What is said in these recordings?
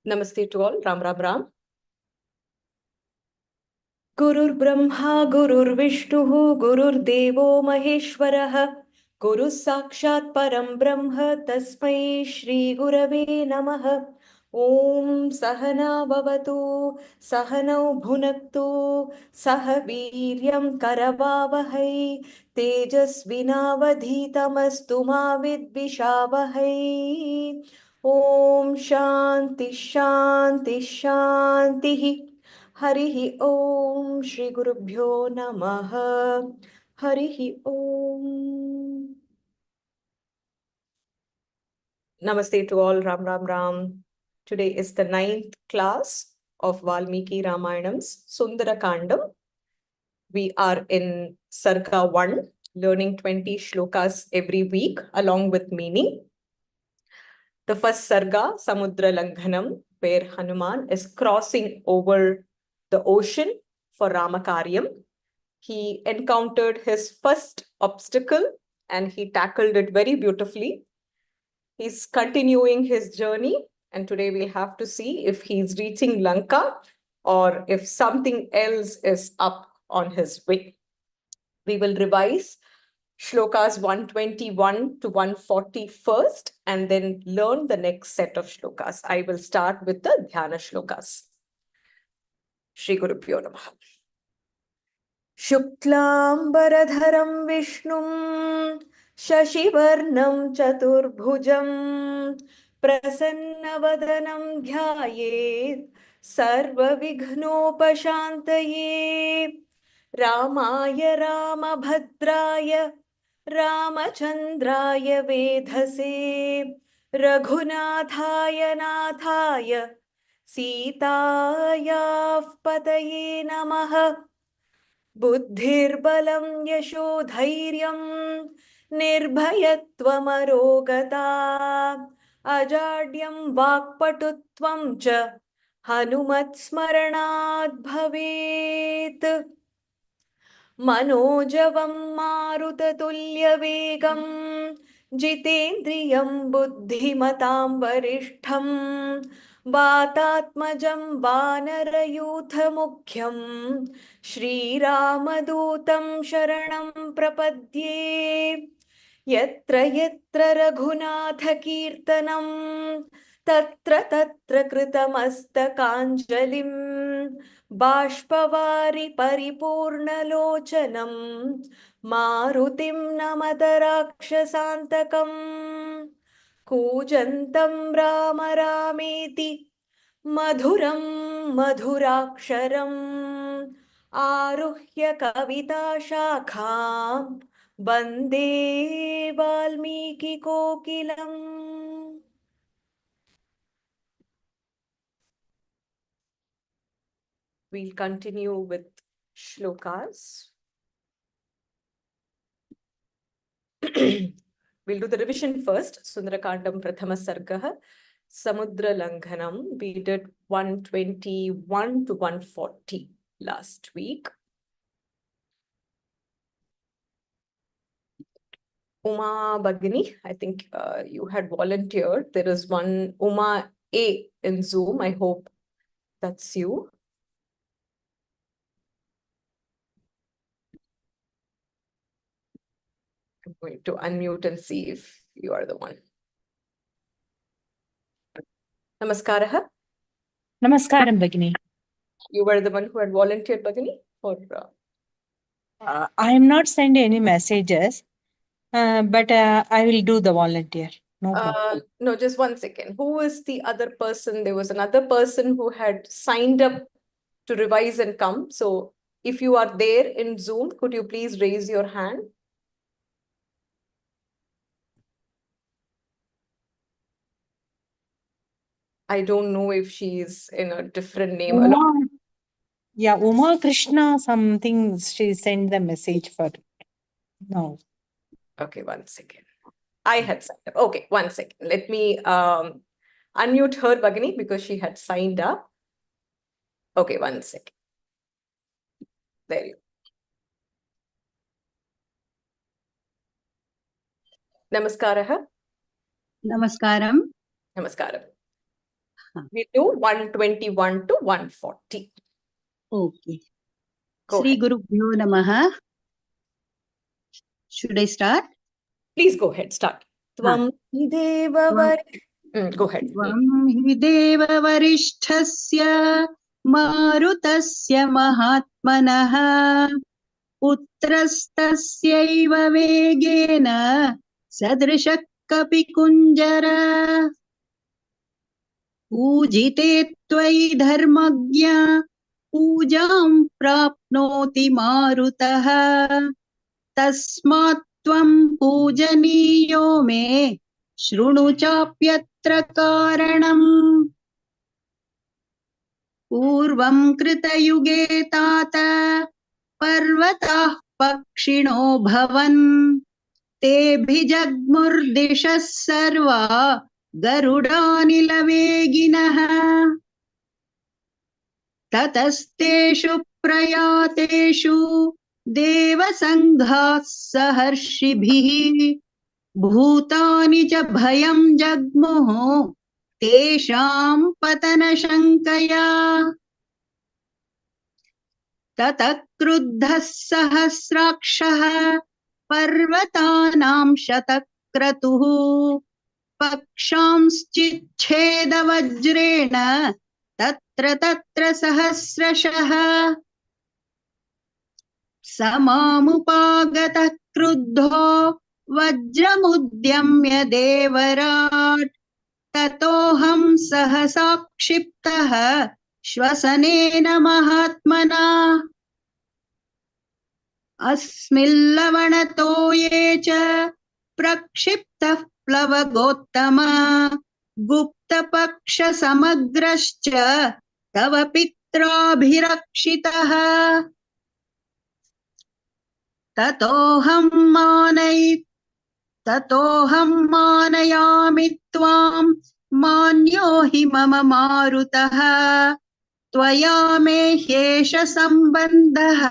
Namaste to all. Ram Ram Ram. Gurur Brahma, Gurur Vishnu, Gurur Devo Maheshwaraha, Guru Sakshat Param Brahma, Tasmai Shri Gurave Namaha. Om Sahana Bhavatu, Sahanau Bhunaktu, Sahaviryam Karavavahai, Tejasvinavadhitamastu ma vidvishavahai. Om Shanti Shanti Shanti. Harihi Om Shri Gurubhyo Namaha. Harihi Om. Namaste to all. Ram Ram Ram. Today is the 9th class of Valmiki Ramayanam's Sundara Kandam. We are in Sarga 1, learning 20 shlokas every week along with meaning. The first Sarga, Samudra Langhanam, where Hanuman is crossing over the ocean for Ramakaryam. He encountered his first obstacle and he tackled it very beautifully. He's continuing his journey, and today we'll have to see if he's reaching Lanka or if something else is up on his way. We will revise shlokas 121 to 140 first and then learn the next set of shlokas. I will start with the Dhyana shlokas. Shri Gurubhyo Namaha. Shuklambaradharam Vishnum Shashivarnam Chaturbhujam Prasannavadanam Dhyayet Sarva Vighnopashantaye Ramaya Ramabhadraya Ramachandraya Vedhase Raghunathaya Nathaya Sitayav Pataye Namaha. Buddhirbalam yashodhairyam nirbhayatvamarogata ajadyam vakpatutvam cha hanumat smaranad bhavet. Manojavam marutatulyavegam jitendriyam buddhimatam varishtham Vatatmajam Vanarayuthamukhyam Shri Ramadutam Sharanam Prapadye Yatra Yatra Raghunatha Kirtanam Tatra Tatra Kritamastakанjalim Bashpavari Paripurnalochanam Marutim Namatarakshasantakam Kujantam Rama Rameti Madhuram Madhuraksharam Aruhya Kavita Shakham Bande Valmiki Kokilam. We'll continue with shlokas. We'll do the revision first. Sundara Kandam Prathama Sargaha. Samudra Langhanam. We did 121 to 140 last week. Uma Bhagini, I think you had volunteered. There is one Uma A in Zoom. I hope that's you. I'm going to unmute and see if you are the one. Namaskaraha. Namaskaram, Bhagini. You were the one who had volunteered, Bhagini? For, I am not sending any messages, but I will do the volunteer. No problem. No, just one second. Who is the other person? There was another person who had signed up to revise and come. So if you are there in Zoom, could you please raise your hand? I don't know if she is in a different name. Yeah, Uma Krishna something, she sent the message for. No. Okay, one second. I had signed up. Okay, one second. Let me unmute her, Bhagini, because she had signed up. Okay, one second. There you go. Namaskaraha. Namaskaram. Namaskaram. We do 121 to 140. Okay. Go Sri ahead. Gurubhyo Namaha. Should I start? Please go ahead. Start. Tvam hideva go ahead. Tvam hi deva varishthasya marutasya mahatmanaha putrastasyaiva vegena sadrishak kapi kunjara पूजिते त्वयि धर्मज्ञ पूजां प्राप्नोति मारुतः तस्मात् त्वं पूजनीयो मे शृणु चाप्यत्र कारणम् पूर्वं कृतयुगे तात पर्वताः पक्षिणो भवन् तेभिजग्मुर्दिशः सर्वा गरुडानिलवेगिनः ततस्तेषु प्रयातेषु देवसङ्घाः सहर्षिभिः भूतानि च भयं जग्मुः तेषां पतनशङ्कया ततः क्रुद्धः सहस्राक्षः पर्वतानां शतक्रतुः पक्षांश्चिच्छेदवज्रेण तत्र तत्र सहस्रशः समामुपागतः क्रुद्धो वज्रमुद्यम्य देवराट् ततोऽहं सहसा क्षिप्तः श्वसनेन महात्मना अस्मिल्लवणतोये च प्रक्षिप्तः प्लवगोत्तम गुप्तपक्षसमग्रश्च तव पित्राभिरक्षितः ततोऽहं मानयामि त्वां मान्यो हि मम मारुतः त्वया मे ह्येष सम्बन्धः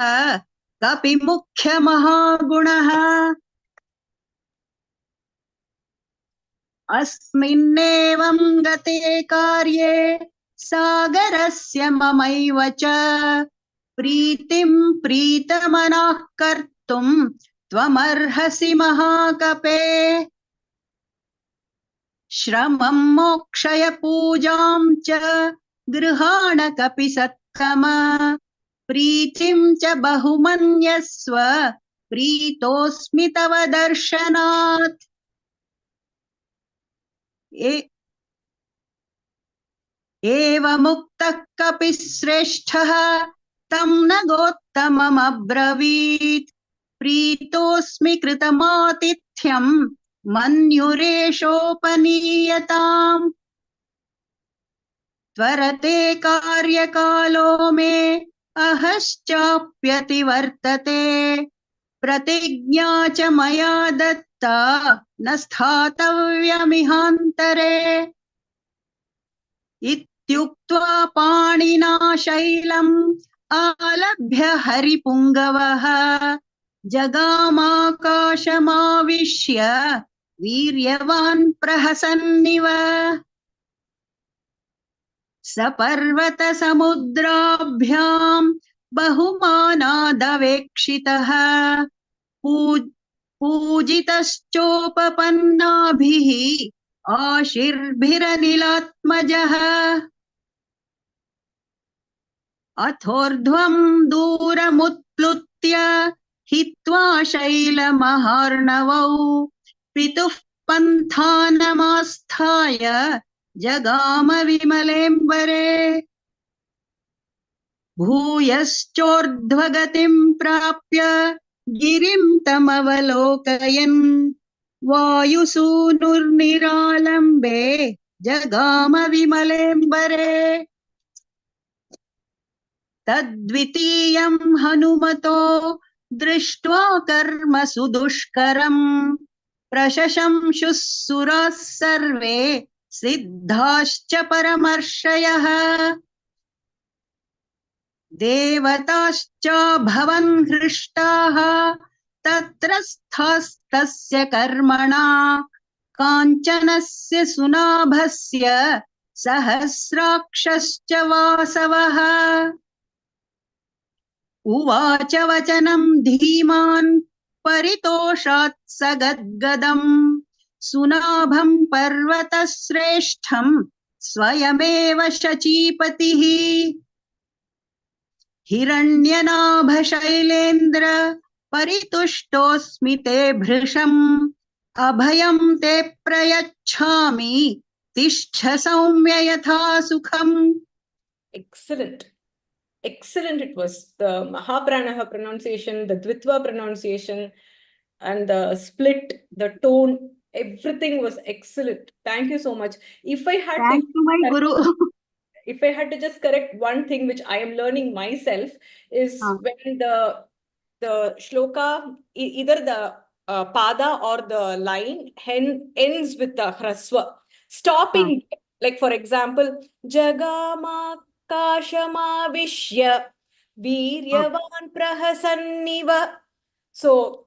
कपि मुख्यमहागुणः अस्मिन्नेवं गते कार्ये सागरस्य ममैव च प्रीतिं प्रीतमनः कर्तुं त्वमर्हसि महाकपे श्रमं मोक्षय पूजां च गृहाण कपि सत्तम प्रीतिं च बहुमन्यस्व प्रीतोऽस्मि तव दर्शनात् एवमुक्तः कपि श्रेष्ठः तं नगोत्तममब्रवीत् प्रीतोऽस्मि कृतमातिथ्यं मन्युरेषोपनीयताम् त्वरते कार्यकालो मे अहश्चाप्यतिवर्तते प्रतिज्ञा च मया दत्ता न स्थातव्यमिहान्तरे इत्युक्त्वा पाणिना शैलम् आलभ्य हरिपुङ्गवः जगामाकाशमाविश्य वीर्यवान् प्रहसन्निव सपर्वतसमुद्राभ्याम् बहुमानादवेक्षितः पूजितश्चोपपन्नाभिः आशीर्भिरनिलात्मजः अथोर्ध्वम् दूरमुत्प्लुत्य हित्वा शैलमहार्णवौ पितुः पन्थानमास्थाय जगाम विमलेम्बरे भूयश्चोर्ध्वगतिम् प्राप्य गिरिं तमवलोकयन् वायुसूनुर्निरालम्बे जगाम विमलेम्बरे तद्वितीयं हनुमतो दृष्ट्वा कर्म सुदुष्करम् प्रशशंसुः सुराः सर्वे सिद्धाश्च परमर्षयः देवताश्चाभवन् हृष्टाः तत्र स्थास्तस्य कर्मणा काञ्चनस्य सुनाभस्य सहस्राक्षश्च वासवः उवाच वचनं धीमान् परितोषात् स गद्गदम् सुनाभं पर्वतश्रेष्ठं स्वयमेव शचीपतिः हिरण्यनाभशैलेन्द्र परितुष्टोऽस्मि ते भृशम् अभयं ते प्रयच्छामि तिष्ठ सौम्य यथा सुखम्. Excellent. Excellent it was. The Mahapranaha pronunciation, the Dvitva pronunciation, and the split, the tone, everything was excellent. Thank you so much. If I had Thanks to my Guru. if I had to just correct one thing which I am learning myself is when the shloka, either the pada or the line ends with the hrasva. Stopping, like for example, Jagamakashamavishya Viryavan Prahasanniva. So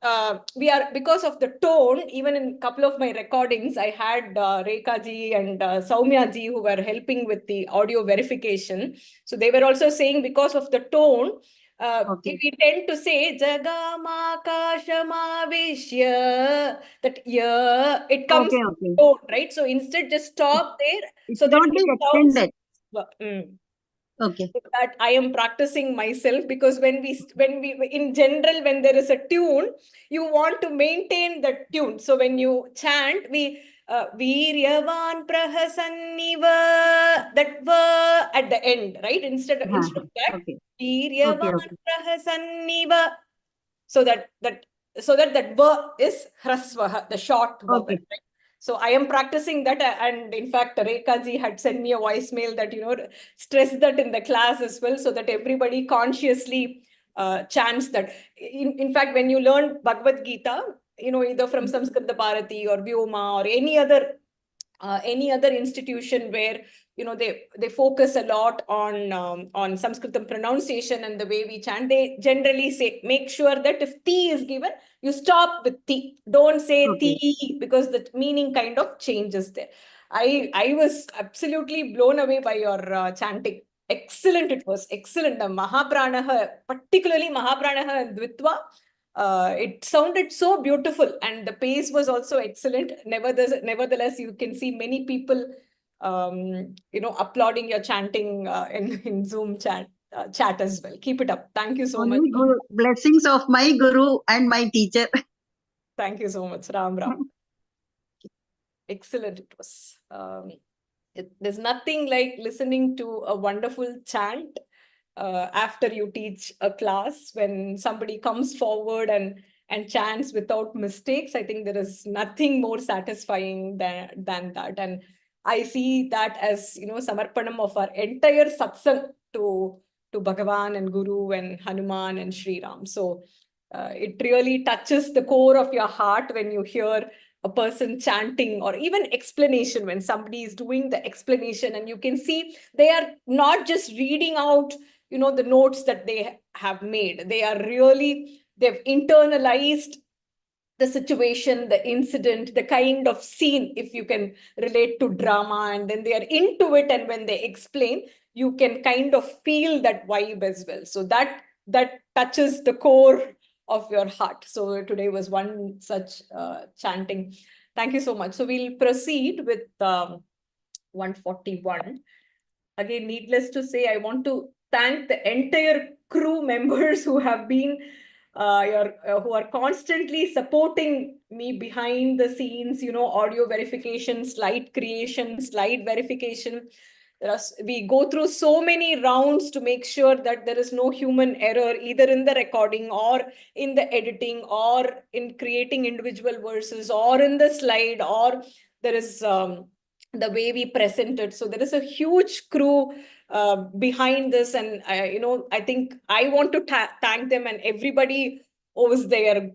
we are, because of the tone, even in a couple of my recordings, I had Rekha ji and Soumya ji who were helping with the audio verification. So they were also saying because of the tone, if we tend to say Jagamakashamavishya, that yeah, it comes tone, right? So instead, just stop there so that Don't be it sounds. extended. Okay. That I am practicing myself, because when we in general, when there is a tune, you want to maintain the tune. So when you chant, we Viryavan Prahasanniva, that va at the end, right? Instead of that, Viryavan Prahasanniva, so that va is hrasvaha, the short vowel, right? So I am practicing that, and in fact, Rekha ji had sent me a voicemail that, stress that in the class as well, so that everybody consciously chants that. In fact, when you learn Bhagavad Gita, either from Samskrita Bharati or Vyoma or any other institution where they focus a lot on Sanskritam pronunciation and the way we chant, they generally say, make sure that if ti is given, you stop with ti. Don't say ti, because the meaning kind of changes there. I was absolutely blown away by your chanting. Excellent, it was excellent. The Mahapranaha, particularly Mahapranaha and Dvitva, it sounded so beautiful, and the pace was also excellent. Nevertheless, you can see many people, applauding your chanting in Zoom chat as well. Keep it up. Thank you so much. Blessings of my Guru and my teacher. Thank you so much, Ram Ram. Excellent it was. There's nothing like listening to a wonderful chant after you teach a class, when somebody comes forward and chants without mistakes. I think there is nothing more satisfying than that. And I see that as, samarpanam of our entire satsang to Bhagavan and Guru and Hanuman and Sri Ram. So it really touches the core of your heart when you hear a person chanting, or even explanation, when somebody is doing the explanation and you can see they are not just reading out the notes that they have made. They've internalized the situation, the incident, the kind of scene, if you can relate to drama, and then they are into it, and when they explain, you can kind of feel that vibe as well. So that touches the core of your heart. So today was one such chanting. Thank you so much. So we'll proceed with 141. Again, needless to say, I want to thank the entire crew members who have been who are constantly supporting me behind the scenes, audio verification, slide creation, slide verification. We go through so many rounds to make sure that there is no human error, either in the recording or in the editing or in creating individual verses or in the slide, or there is the way we present it. So there is a huge crew behind this, and I think I want to thank them, and everybody owes their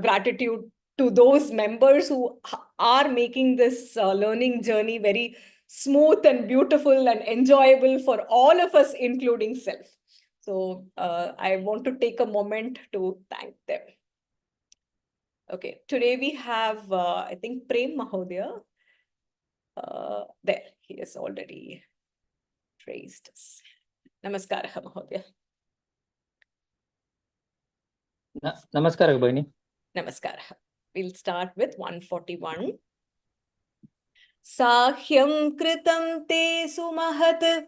gratitude to those members who are making this learning journey very smooth and beautiful and enjoyable for all of us, including self. So I want to take a moment to thank them. Okay, today we have I think Prem Mahodaya there. he has already raised us. Namaskara, Mahodaya. Namaskara, Bhagini. Namaskara. We'll start with 141. Sahyam kritam te sumahat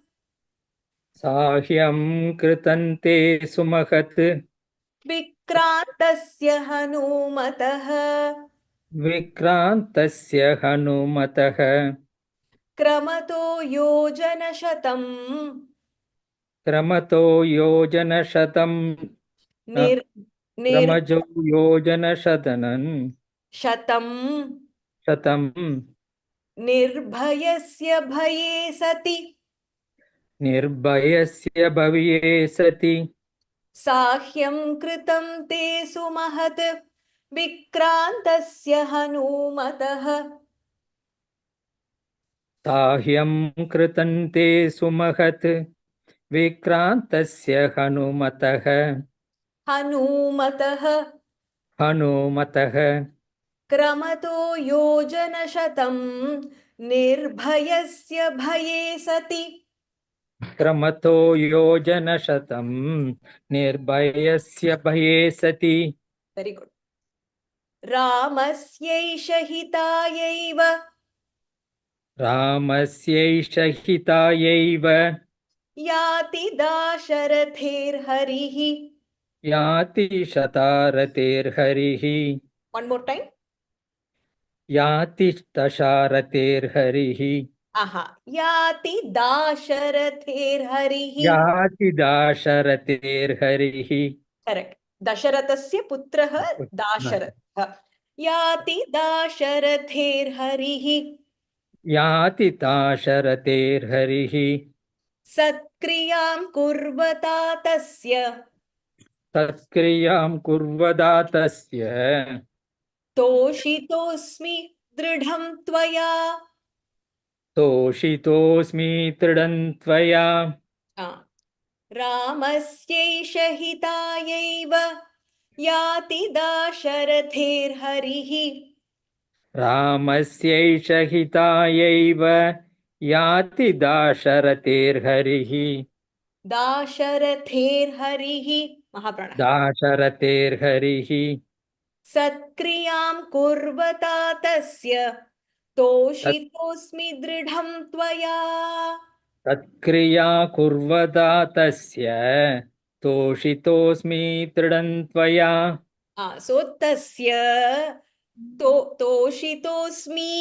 Sahyam kritante sumahat vikrantasya hanumatah vikrantasya hanumatah kramato yojana shatam kramato yojana shatam nir nir kramajo yojana shatanan shatam shatam nirbhayasya bhaye sati nirbhayasya bhavye sati साह्यं कृतं ते सुमहत् विक्रान्तस्य हनूमतः Sahyam kritante sumahat vikrantasya hanumatah हनूमतः hanumatah क्रमतो योजनशतं निर्भयस्य भये सति Kramato yojana shatam nirbhayasya bhaye sati very good रामस्यैष हितायैव रामस्यैष हितायैव याति दाशरथेर्हरिः याति शतारतेर्हरिः वन मोर टाइम याति दशारतेर्हरिः आहा याति दाशरथेर्हरिः याति दाशरतेर्हरिः करेक्ट दशरथस्य पुत्रः दाशरथः याति दाशरथेर्हरिः याति दाशरतेर्हरिः सत्क्रियां कुर्वता तस्य तत्क्रियां कुर्वदा तस्य तोषितोऽस्मि दृढं त्वया तोषितोऽस्मि दृढं त्वया आ, रामस्यैष हितायैव याति दाशरथेर्हरिः रामस्यैष हितायैव याति दाशरथेर्हरिः दाशरथेर्हरिः महाप्राणः दाशरथेर्हरिः सत्क्रियां कुर्वता तस्य तोषितोऽस्मि दृढं त्वया तत्क्रिया कुर्वदा तस्य तोषितोऽस्मि दृढं त्वया सो तस्य तोषितोऽस्मि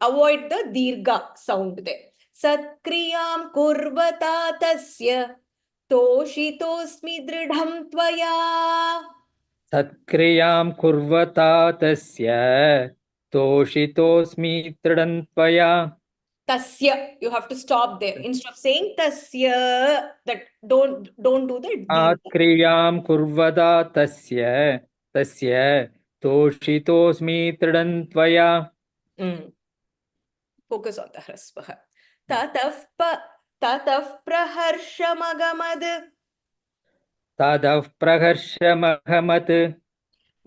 अवॉइड द दीर्घ साउंड there सत्क्रियां कुर्वता तस्य तोषितोऽस्मि दृढं त्वया सत्क्रियां कुर्वता तस्य तोषितोऽस्मि दृढं त्वया tasya you have to stop there instead of saying tasya that don't do the dirgha क्रियां कुर्वदा तस्य तोषितोऽस्मि दृढं त्वया focus on the hrasvah tatah praharshamagamad ततः प्रहर्षमहमत्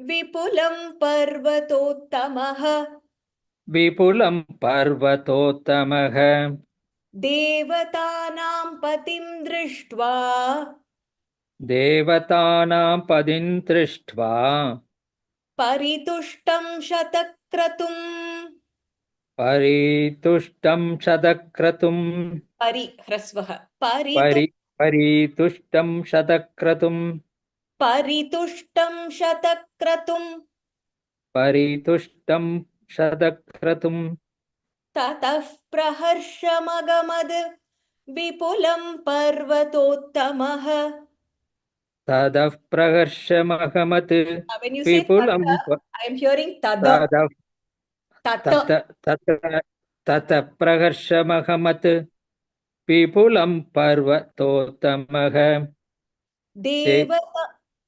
विपुलं पर्वतोत्तमः विपुलं पर्वतोत्तमः देवतानां पतिं दृष्ट्वा देवतानां पदिं दृष्ट्वा परितुष्टं शतक्रतुम् परितुष्टं शतक्रतुम् ह्रस्वः परितुष्टं शतक्रतुम् परितुष्टं शतक्रतुम् परितुष्टं शतक्रतुम् ततः प्रहर्षमगमद् विपुलं पर्वतोत्तमः ततः प्रहर्षमहमत् when you say विपुलं tata I am hearing ततः tata ततः प्रहर्षमहमत् विपुलं पर्वतोत्तमः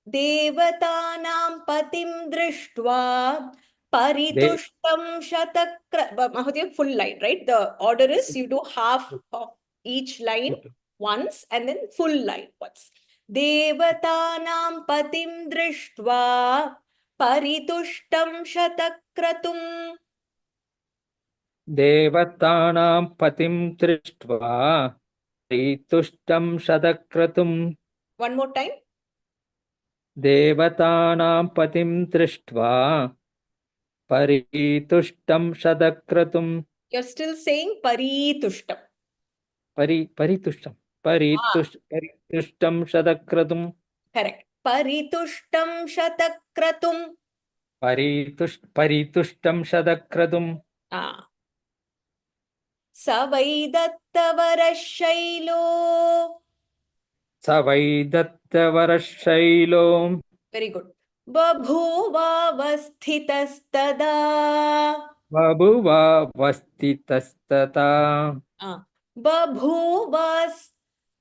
देवतानां पतिं दृष्ट्वा परितुष्टं Mahodaya, full line, right? The order is you do half of each line once and then full line once. देवतानां पतिं दृष्ट्वा परितुष्टं शतक्रतुम् देवतानां पतिं दृष्ट्वा परितुष्टं शतक्रतुम् One more time. देवतानां पतिं दृष्ट्वा परितुष्टं शतक्रतुम् You're still saying paritushtam. परितुष्टं परितुष्टं शतक्रतुम् Correct. Paritushtam shatakratum. परितुष्टं शतक्रतुम् Ah. Savaidattavara shailo. स वै दत्तवरशैलो Very good. Babhuvavasthitastada. बभुवावस्थितस्तथा Babhuvas.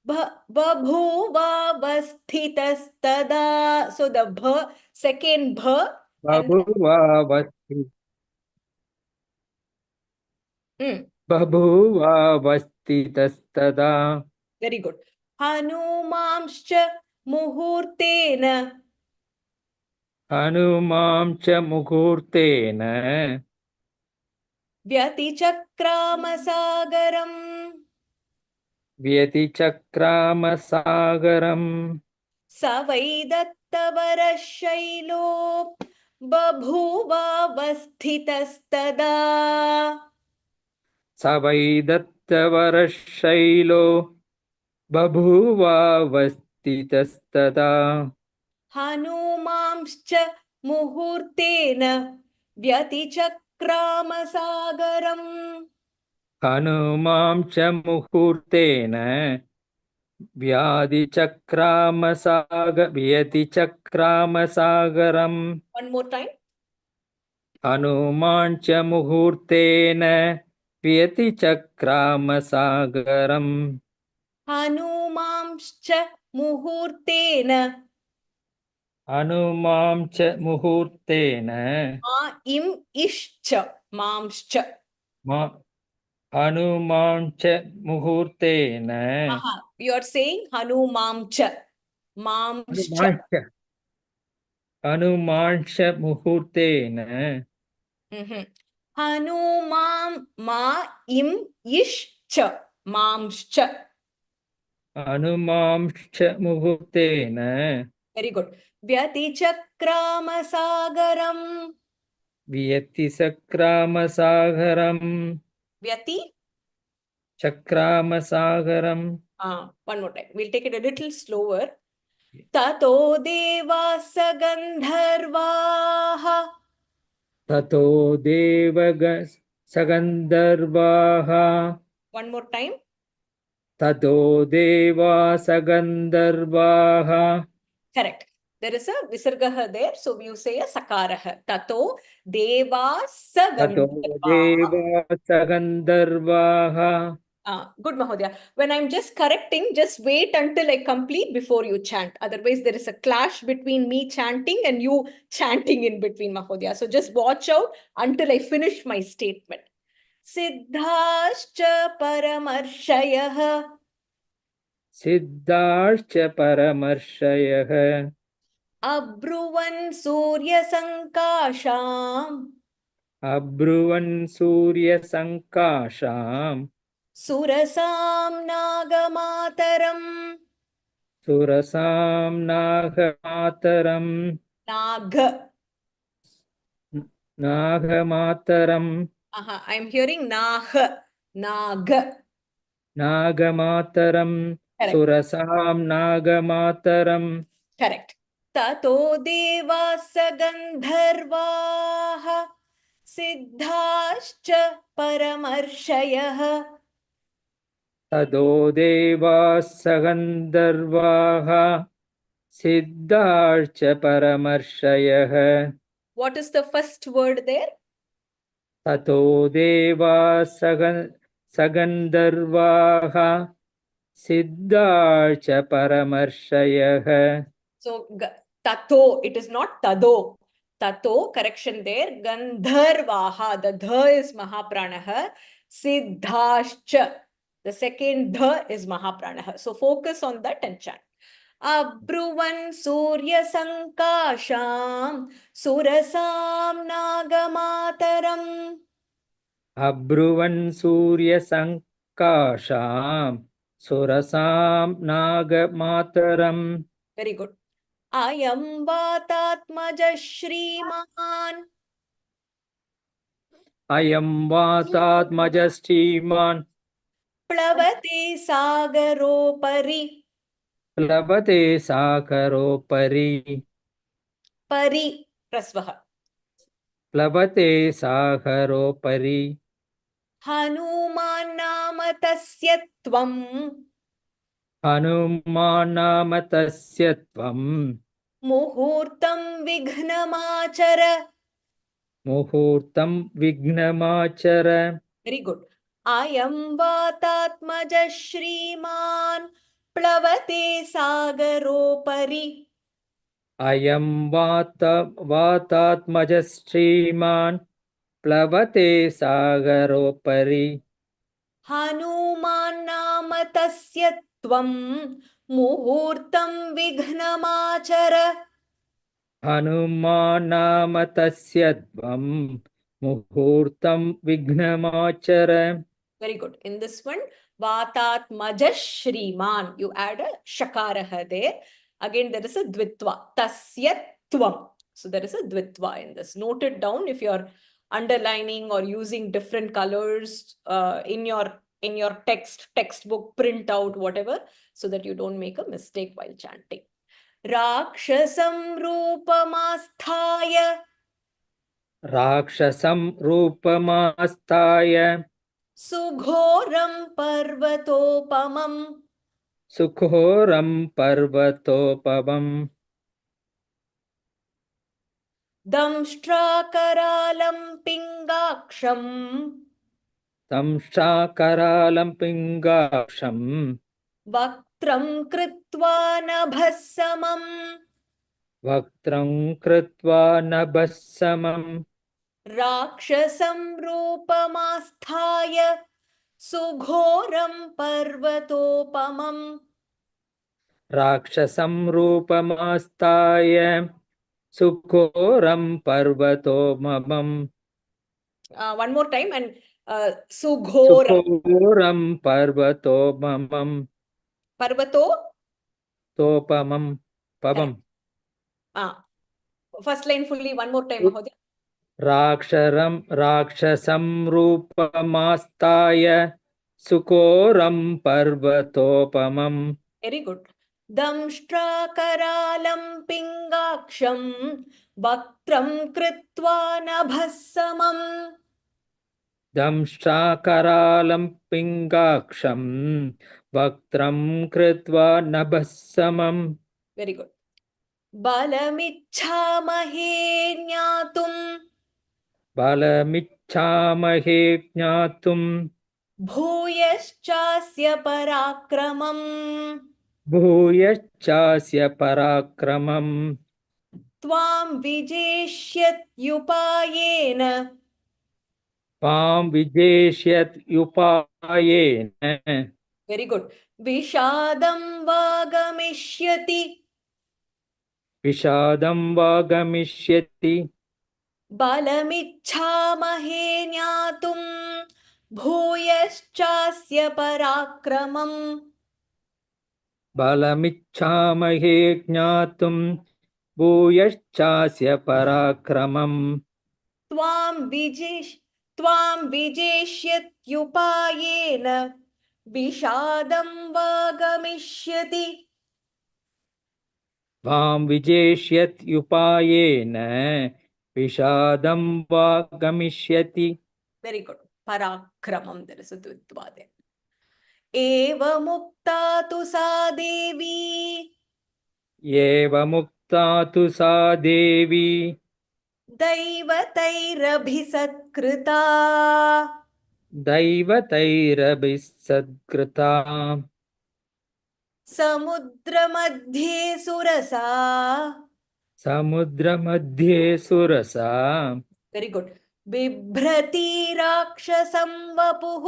Babhuvavasthitastada. So the bha, second bha, and बभुवावस्थि बभुवावस्थितस्तदा very good. Hanumamscha muhurtena. हनुमां च मुहूर्तेन VyatichakramaSagaram. व्यतिचक्रामसागरम् Savaidattavara babhuvavasthitastada. स वै दत्तवरशैलो बभूवावस्थितस्तदा Hanumamscha muhurtena vyatichakramaSagaram. हनुमां च मुहूर्तेन व्यतिचक्रामसागरम् One more time. Hanuman च मुहूर्तेन व्यतिचक्रामसागरम् Hanumamscha muhurtena. हनुमां च मुहूर्तेन Im ishcha mamscha. हनुमां च मुहूर्तेन You are saying Hanumamcha. Mamscha. Hanuman च मुहूर्तेन Hanumam ma im ishcha mamscha. हनुमां च मुहूर्तेन Very good. VyatichakramaSagaram. व्यतिचक्रामसागरम् Vyati. चक्रामसागरम् One more time. We'll take it a little slower. Tato devasa gandharvaha. ततो सगन्धर्वाः One more time. ततो सगन्धर्वाः Correct. There is a visargaha there, so you say a sakaraha. Tato devasa ततो gandharvaha. सगन्धर्वाः Good, Mahodaya. When I'm just correcting, just wait until I complete before you chant. Otherwise, there is a clash between me chanting and you chanting in between, Mahodaya. So just watch out until I finish my statement. Siddhascha paramarshayah. सिद्धाश्च परमर्षयः Abruvan surya sankasham. अब्रुवन् सूर्यसङ्काशाम् Surasam nagamataram. सुरसां नागमातरम् नागमातरम् I'm hearing नागमातरम् Correct. सुरसां नागमातरम् Correct. Tato devasa gandharvaha siddhascha paramarshayah. ततो सगन्धर्वाः सिद्धाश्च परमर्षयः What is the first word there? ततो सगन्धर्वाः सिद्धाश्च परमर्षयः So, tato, it is not tado. Tato, correction there. Gandharvaha, the dha is Mahapranaha. Siddhascha, the second dha is Mahapranaha. So, focus on that and chant. Abruvan surya sankasham surasam nagamataram. अब्रुवन् सूर्यसङ्काशां सुरसां नागमातरम्. Very good. Ayam vatatmaja Shriman अयं वातात्मजश्रीमान् Plavate Sagaropari. प्लवते सागरोपरि. Pari Prasvaha. प्लवते सागरोपरि. Hanuman nama tasya tvam Hanuman नाम तस्य त्वं मुहूर्तं विघ्नमाचर. मुहूर्तं विघ्नमाचर. Very good. Ayam vatatmaja Shriman Plavate Sagaropari. अयं वातात्मजश्रीमान् प्लवते सागरोपरि. हनुमान् नाम तस्य त्वं मुहूर्तं विघ्नमाचर. हनुमान् नाम तस्य त्वं मुहूर्तं विघ्नमाचर. Very good. In this one, Vatatmaja Shriman. You add a shakaraha there. Again, there is a dvitva. Tasya tvam. So there is a dvitva in this. Note it down if you're underlining or using different colors in your textbook, printout, whatever, so that you don't make a mistake while chanting. Rakshasam rupamasthaye राक्षसं रूपमास्ताय सुघोरं पर्वतोपमं सुघोरं पर्वतोपमम् दंष्ट्राकरालं पिङ्गाक्षं दंष्ट्राकरालं पिङ्गाक्षम् वक्त्रं कृत्वा नभस्समं वक्त्रं कृत्वा नभस्समम् राक्षसं रूपमास्थाय सुघोरं पर्वतोपमं. राक्षसं रूपमास्ताय सुघोरं पर्वतोपमम्. One more time and सुघोरं सुघोरं पर्वतोपमम्. पर्वतो तोपमम् पवम्. first line fully one more time Mahodaya. राक्षसं रूपमास्ताय सुघोरं पर्वतोपमम्. Very good. दंष्ट्राकरालं पिङ्गाक्षं वक्त्रं कृत्वा नभस्समम्. दंष्ट्राकरालं पिङ्गाक्षं वक्त्रं कृत्वा नभस्समम्. Very good. बलमिच्छामहे ज्ञातुं बलमिच्छामहे ज्ञातुम् भूयश्चास्य पराक्रमम्. भूयश्चास्य पराक्रमम्. त्वां विजेष्यत्युपायेन त्वां विजेष्यत्युपायेन. Very good. विषादं वागमिष्यति विषादं वा गमिष्यति. बलमिच्छामहे ज्ञातुं भूयश्चास्य पराक्रमम्. बलमिच्छामहे ज्ञातुं भूयश्चास्य पराक्रमम्. त्वां विजेष्यत्युपायेन विषादं वागमिष्यति. त्वां विजेष्यत्युपायेन विषादं वा गमिष्यति. Very good. Parakramam, there is a dvitva there. Evamukta tu sa devi एवमुक्ता तु सा देवी दैवतैरभिसत्कृता दैवतैरभिसत्कृता समुद्रमध्ये सुरसा. समुद्रमध्ये सुरसा. Very good. बिभ्रति राक्षसं वपुः.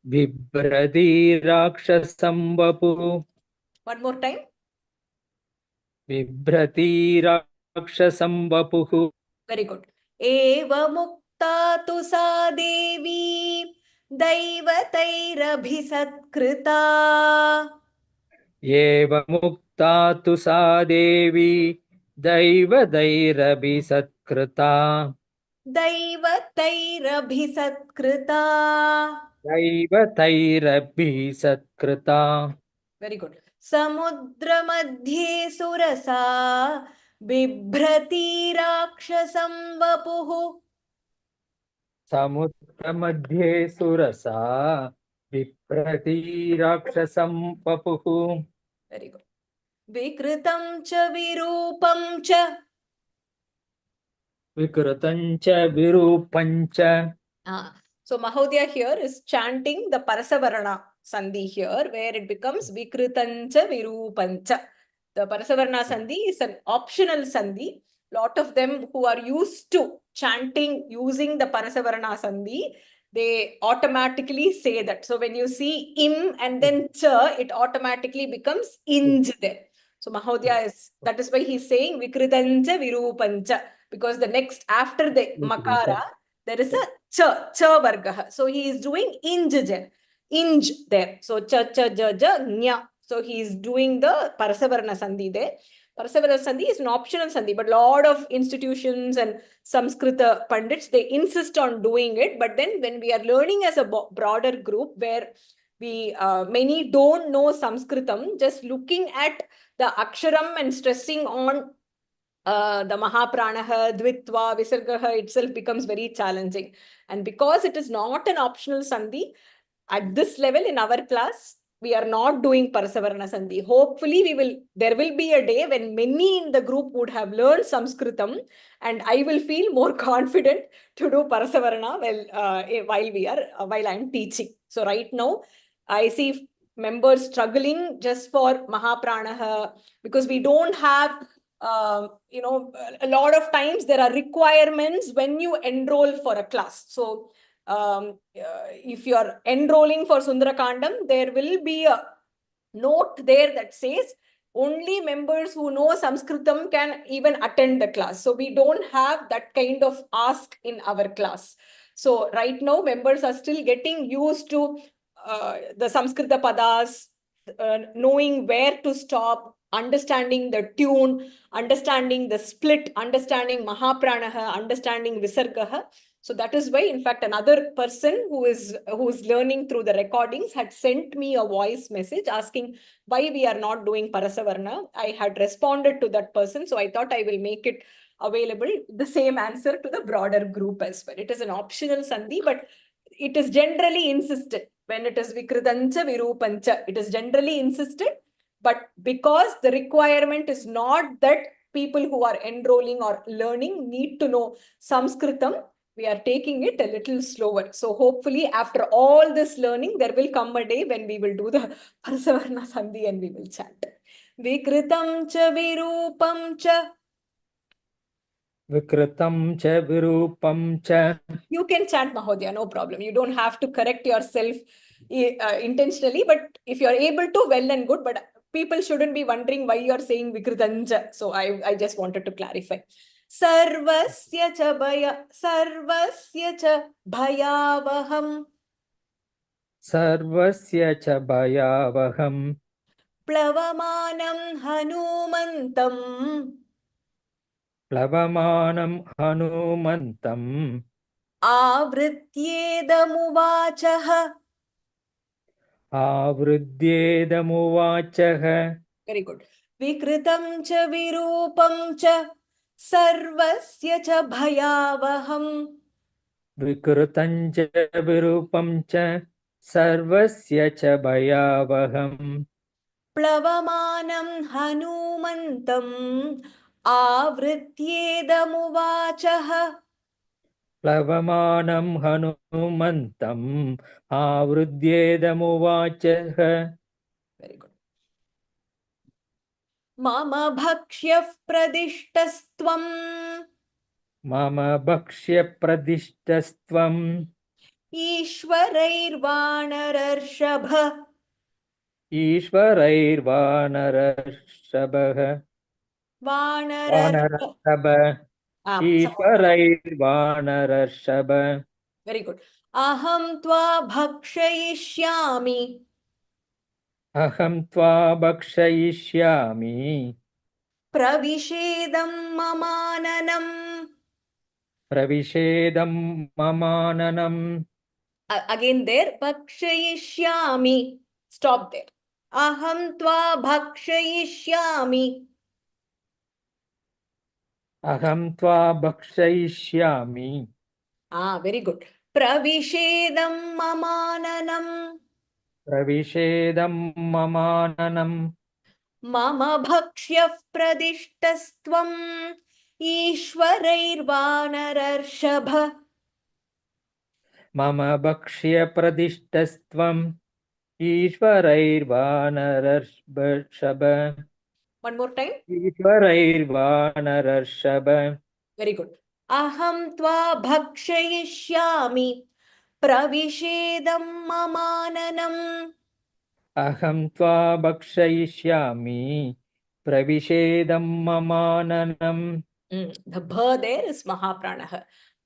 बिभ्रति राक्षसं वपुः. One more time. बिभ्रति राक्षसं वपुः. Very good. एवमुक्ता तु सा देवी दैवतैरभिसत्कृता एवमुक्ता तु सा देवी दैवदैरभिसत्कृता दैवतैरभिसत्कृता. दैवतैरभिसत्कृता. Very good. समुद्रमध्ये सुरसा बिभ्रती राक्षसं वपुः. समुद्रमध्ये सुरसा बिभ्रती राक्षसं वपुः. Very good. विकृतं च विरूपं च. विकृतं च विरूपं च. So Mahodaya here is chanting the Parasavarana Sandhi here, where it becomes Vikritancha Virupancha. The Parasavarana Sandhi is an optional Sandhi. Lot of them who are used to chanting using the Parasavarana Sandhi, they automatically say that. So when you see im and then cha, it automatically becomes inj there. So Mahodaya is, that is why he's saying Vikritancha Virupancha, because the next after the Makara, there is a cha vargaha. So he is doing inj there. So cha ja nya. So he is doing the Parasavarana Sandhi there. Parasavarana Sandhi is an optional Sandhi, but a lot of institutions and Samskrita Pandits, they insist on doing it. But then when we are learning as a broader group where we many don't know Sanskritam, just looking at the Aksharam and stressing on the Mahapranaha, Dvitva, Visargaha itself becomes very challenging. And because it is not an optional Sandhi, at this level in our class, we are not doing Parasavarana Sandhi. Hopefully, there will be a day when many in the group would have learned Sanskritam and I will feel more confident to do Parasavarana while I'm teaching. So right now, I see members struggling just for Mahapranaha because we don't have a lot of times there are requirements when you enroll for a class. So if you are enrolling for Sundara Kandam, there will be a note there that says only members who know Sanskritam can even attend the class. So we don't have that kind of ask in our class. So right now, members are still getting used to the Samskrita padas, knowing where to stop, understanding the tune, understanding the split, understanding Mahapranaha, understanding Visargaha. So that is why, in fact, another person who is learning through the recordings had sent me a voice message asking why we are not doing Parasavarna. I had responded to that person, so I thought I will make it available, the same answer to the broader group as well. It is an optional Sandhi, but it is generally insisted. When it is Vikritancha Virupancha, it is generally insisted. But because the requirement is not that people who are enrolling or learning need to know Sanskritam, we are taking it a little slower. So hopefully after all this learning, there will come a day when we will do the Parasavarna Sandhi and we will chant. Vikritam cha virupam cha. Vikritam cha virupam cha. You can chant Mahodaya, no problem. You don't have to correct yourself intentionally, but if you're able to, well and good. But people shouldn't be wondering why you're saying Vikritanja. So I just wanted to clarify. Sarvasya cha bhayavaham. Sarvasya cha bhayavaham. Plavamanam hanumantam. Plavamanam hanumantam. Avrityedamuvachah. Avrudyedamuvachah. Very good. Vikritam cha virupam cha sarvasya cha bhayavaham. Vikritam cha virupam cha sarvasya cha bhayavaham. Plavamanam hanumantam avrityedamuvachah. Plavamanam hanumantam avrudyedamuvachah. Very good. Mama bhakshyah pradishtastvam. Mama bhakshya pradishtastvam. Ishvarairvanararshabha. Ishvarairvanarashabha. Vanararshabha. Vanarashabha. ईश्वरैर्वानरर्षभ Very good. Aham tva bhakshayishyami अहं त्वा भक्षयिष्यामि pravishedam mamananam. प्रविशेदं ममाननम् Again there, bhakshayishyami. Stop there. Aham tva bhakshayishyami. अहं त्वा भक्षयिष्यामि Very good. Pravishedam mamananam. प्रविशेदं ममाननम् Mama bhakshyah pradishtastvam ईश्वरैर्वानरर्षभ. मम भक्ष्यप्रदिष्टस्त्वम् ईश्वरैर्वानरर्षभ One more time. ईश्वरैर्वानरर्षभ Very good. Aham tva bhakshayishyami pravished mamananam. अहं त्वा भक्षयिष्यामि प्रविशेदं ममाननम् The bha there is mahapranah.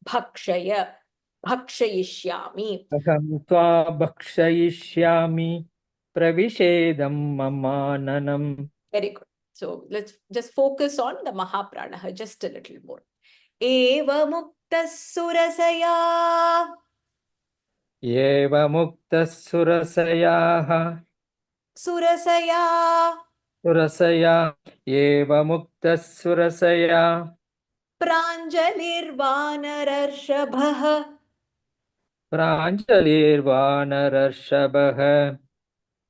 Bhakshaya. Bhakshayishyami. अहं त्वा भक्षयिष्यामि प्रविशेदं ममाननम् Very good. So let's just focus on the mahapranah just a little more. Eva mukta surasaya. एवमुक्तः सुरसयाः Surasaya. सुरसया एवमुक्तः सुरसया प्राञ्जलिर्वानरर्षभः. प्राञ्जलिर्वानरर्षभः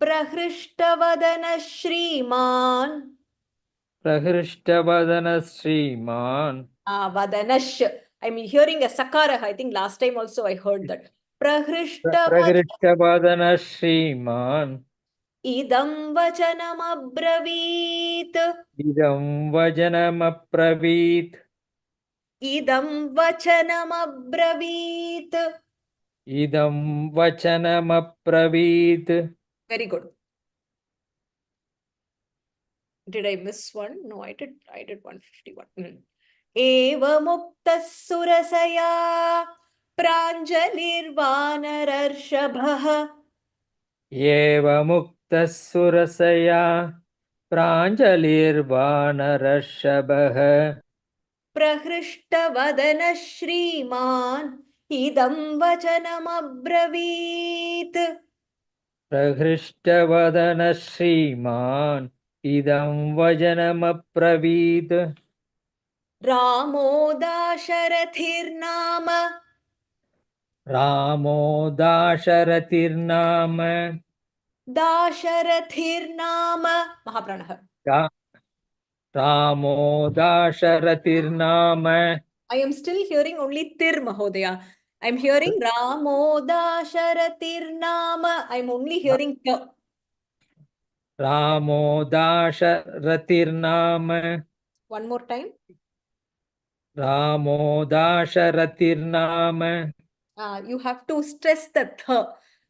प्रहृष्टवदनः श्रीमान्. प्रहृष्टवदनः श्रीमान् Vadanash. I'm hearing a sakarah. I think last time also I heard that. Prahrishtavat प्रहृष्टवदनः श्रीमान् idam vachanamabravit. इदं वचनमब्रवीत् Idam vachanamabravit. इदं वचनमब्रवीत् Very good. Did I miss one? No, I did 151. Evamuktas surasaya pranjalirvanararshobhah. एवमुक्तः सुरसया प्राञ्जलिर्वानरर्षभः प्रहृष्टवदनः श्रीमान् इदं वचनमब्रवीत्. प्रहृष्टवदनः श्रीमान् इदं वचनमब्रवीत् रामो दाशरथिर्नाम. रामो दाशरथिर्नाम दाशरथिर्नाम महाप्राणः. रा- रामो दाशरथिर्नाम I am still hearing only tir mahodaya. I'm hearing Ramo Dasharatirnama. I'm only hearing ta. रामो दाशरथिर्नाम One more time. रामो दाशरथिर्नाम You have to stress the th.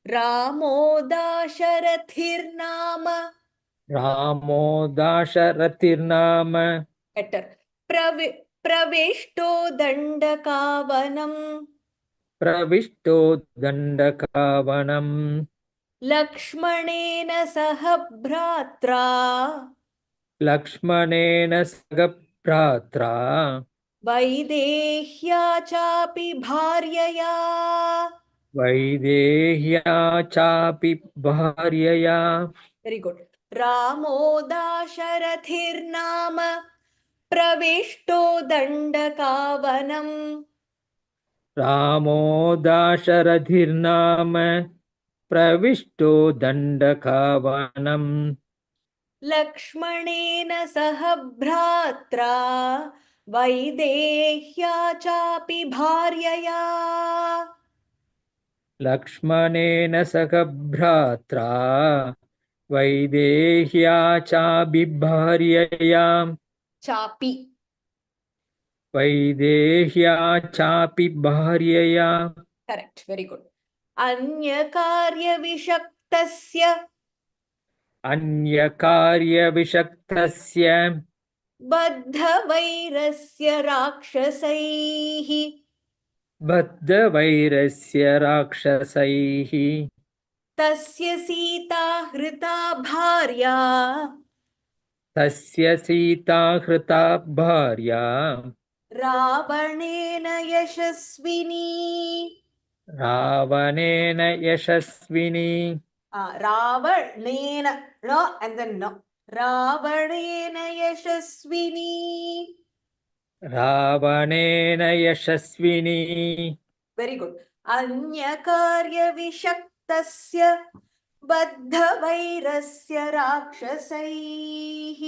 Ramo Dasharatirnama. रामो दाशरथिर्नाम Better. Praveshto Dandakavanam. प्रविष्टो दण्डकावनम् Lakshmanena Sah Bhratra. लक्ष्मणेन सह भ्रात्रा वैदेह्या चापि भार्यया. वैदेह्या चापि भार्यया Very good. Ramo Dasharathirnam प्रविष्टो दण्डकावनम्. रामो दाशरथिर्नाम प्रविष्टो दण्डकावनम् लक्ष्मणेन सह भ्रात्रा वैदेह्या चापि भार्यया. लक्ष्मणेन सह भ्रात्रा वैदेह्या चाभिभार्यया चापि. वैदेह्या चापि भार्यया Correct. Very good. अन्यकार्यविषक्तस्य. अन्यकार्यविषक्तस्य बद्धवैरस्य राक्षसैः बद्धवैरस्य राक्षसैः तस्य सीता हृता भार्या तस्य सीता हृता भार्या रावणेन यशस्विनी रावणेन यशस्विनी रावणेन न and then no रावणेन Yashaswini रावणेन Yashaswini very good अन्यकार्यविषक्तस्य बद्धवैरस्य राक्षसैः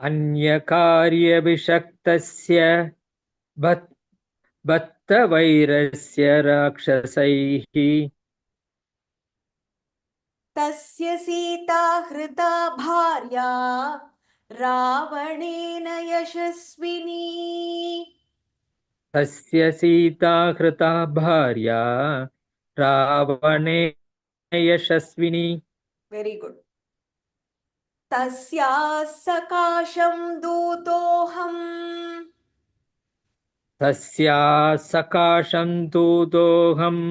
अन्यकार्यविषक्तस्य बद्धवैरस्य राक्षसैः तस्य सीता हृता भार्या रावणेन यशस्विनी तस्य सीता हृता भार्या रावणेन यशस्विनी very good तस्याः सकाशं दूतोऽहम् तस्या सकाशं दूतोऽहम्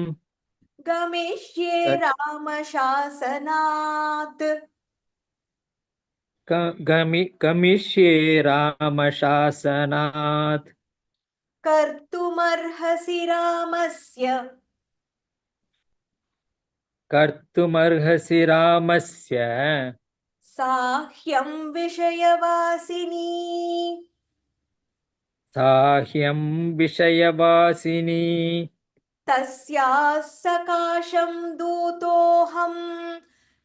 गमिष्ये रामशासनात् गमिष्ये रामशासनात् कर्तुमर्हसि रामस्य कर्तुमर्हसि रामस्य साह्यं विषयवासिनी साह्यं विषयवासिनी तस्याः सकाशं दूतोऽहम्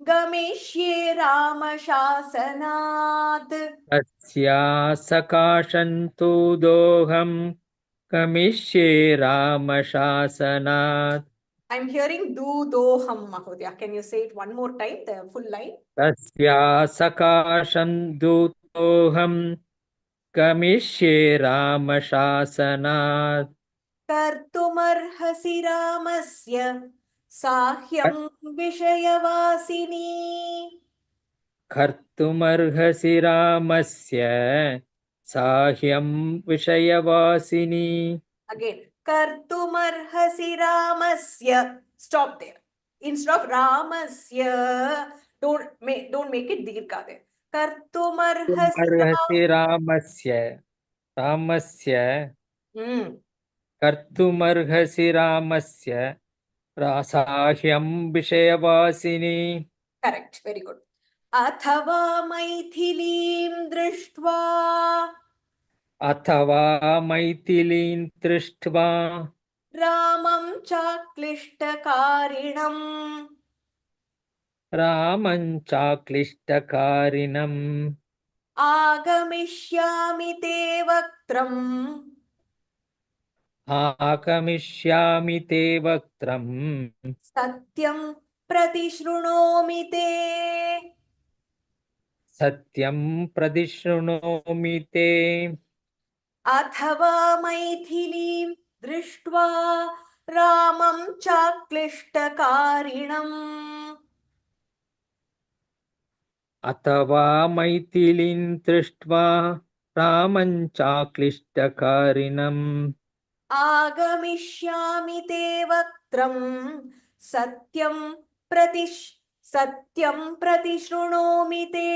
गमिष्ये रामशासनात् तस्या सकाशं दूतोऽहम् गमिष्ये रामशासनात् I'm hearing दूतोऽहम् Mahodaya. Can you say it one more time, the full line? तस्या सकाशं दूतोऽहम् गमिष्ये रामशासनात् कर्तुमर्हसि रामस्य साह्यं विषयवासिनी कर्तुमर्हसि रामस्य साह्यं विषयवासिनी again कर्तुमर्हसि रामस्य stop there instead of ramasya don't make it dirgha there कर्तुमर्हसि कर्तुमर्हसि रामस्य hmm कर्तुमर्हसि रामस्य साह्यं विषयवासिनी correct very good अथवा मैथिलीं दृष्ट्वा अथवा मैथिलीं दृष्ट्वा रामं चाक्लिष्टकारिणम् रामं चाक्लिष्टकारिणम् आगमिष्यामि ते वक्त्रम् आगमिष्यामि ते वक्त्रम् सत्यं प्रतिशृणोमि ते सत्यं प्रतिशृणोमि ते अथवा मैथिलीं दृष्ट्वा रामं चाक्लिष्टकारिणम् अथवा मैथिलीं दृष्ट्वा रामं चाक्लिष्टकारिणम् आगमिष्यामि ते वक्त्रम् सत्यं प्रतिशृणोमि ते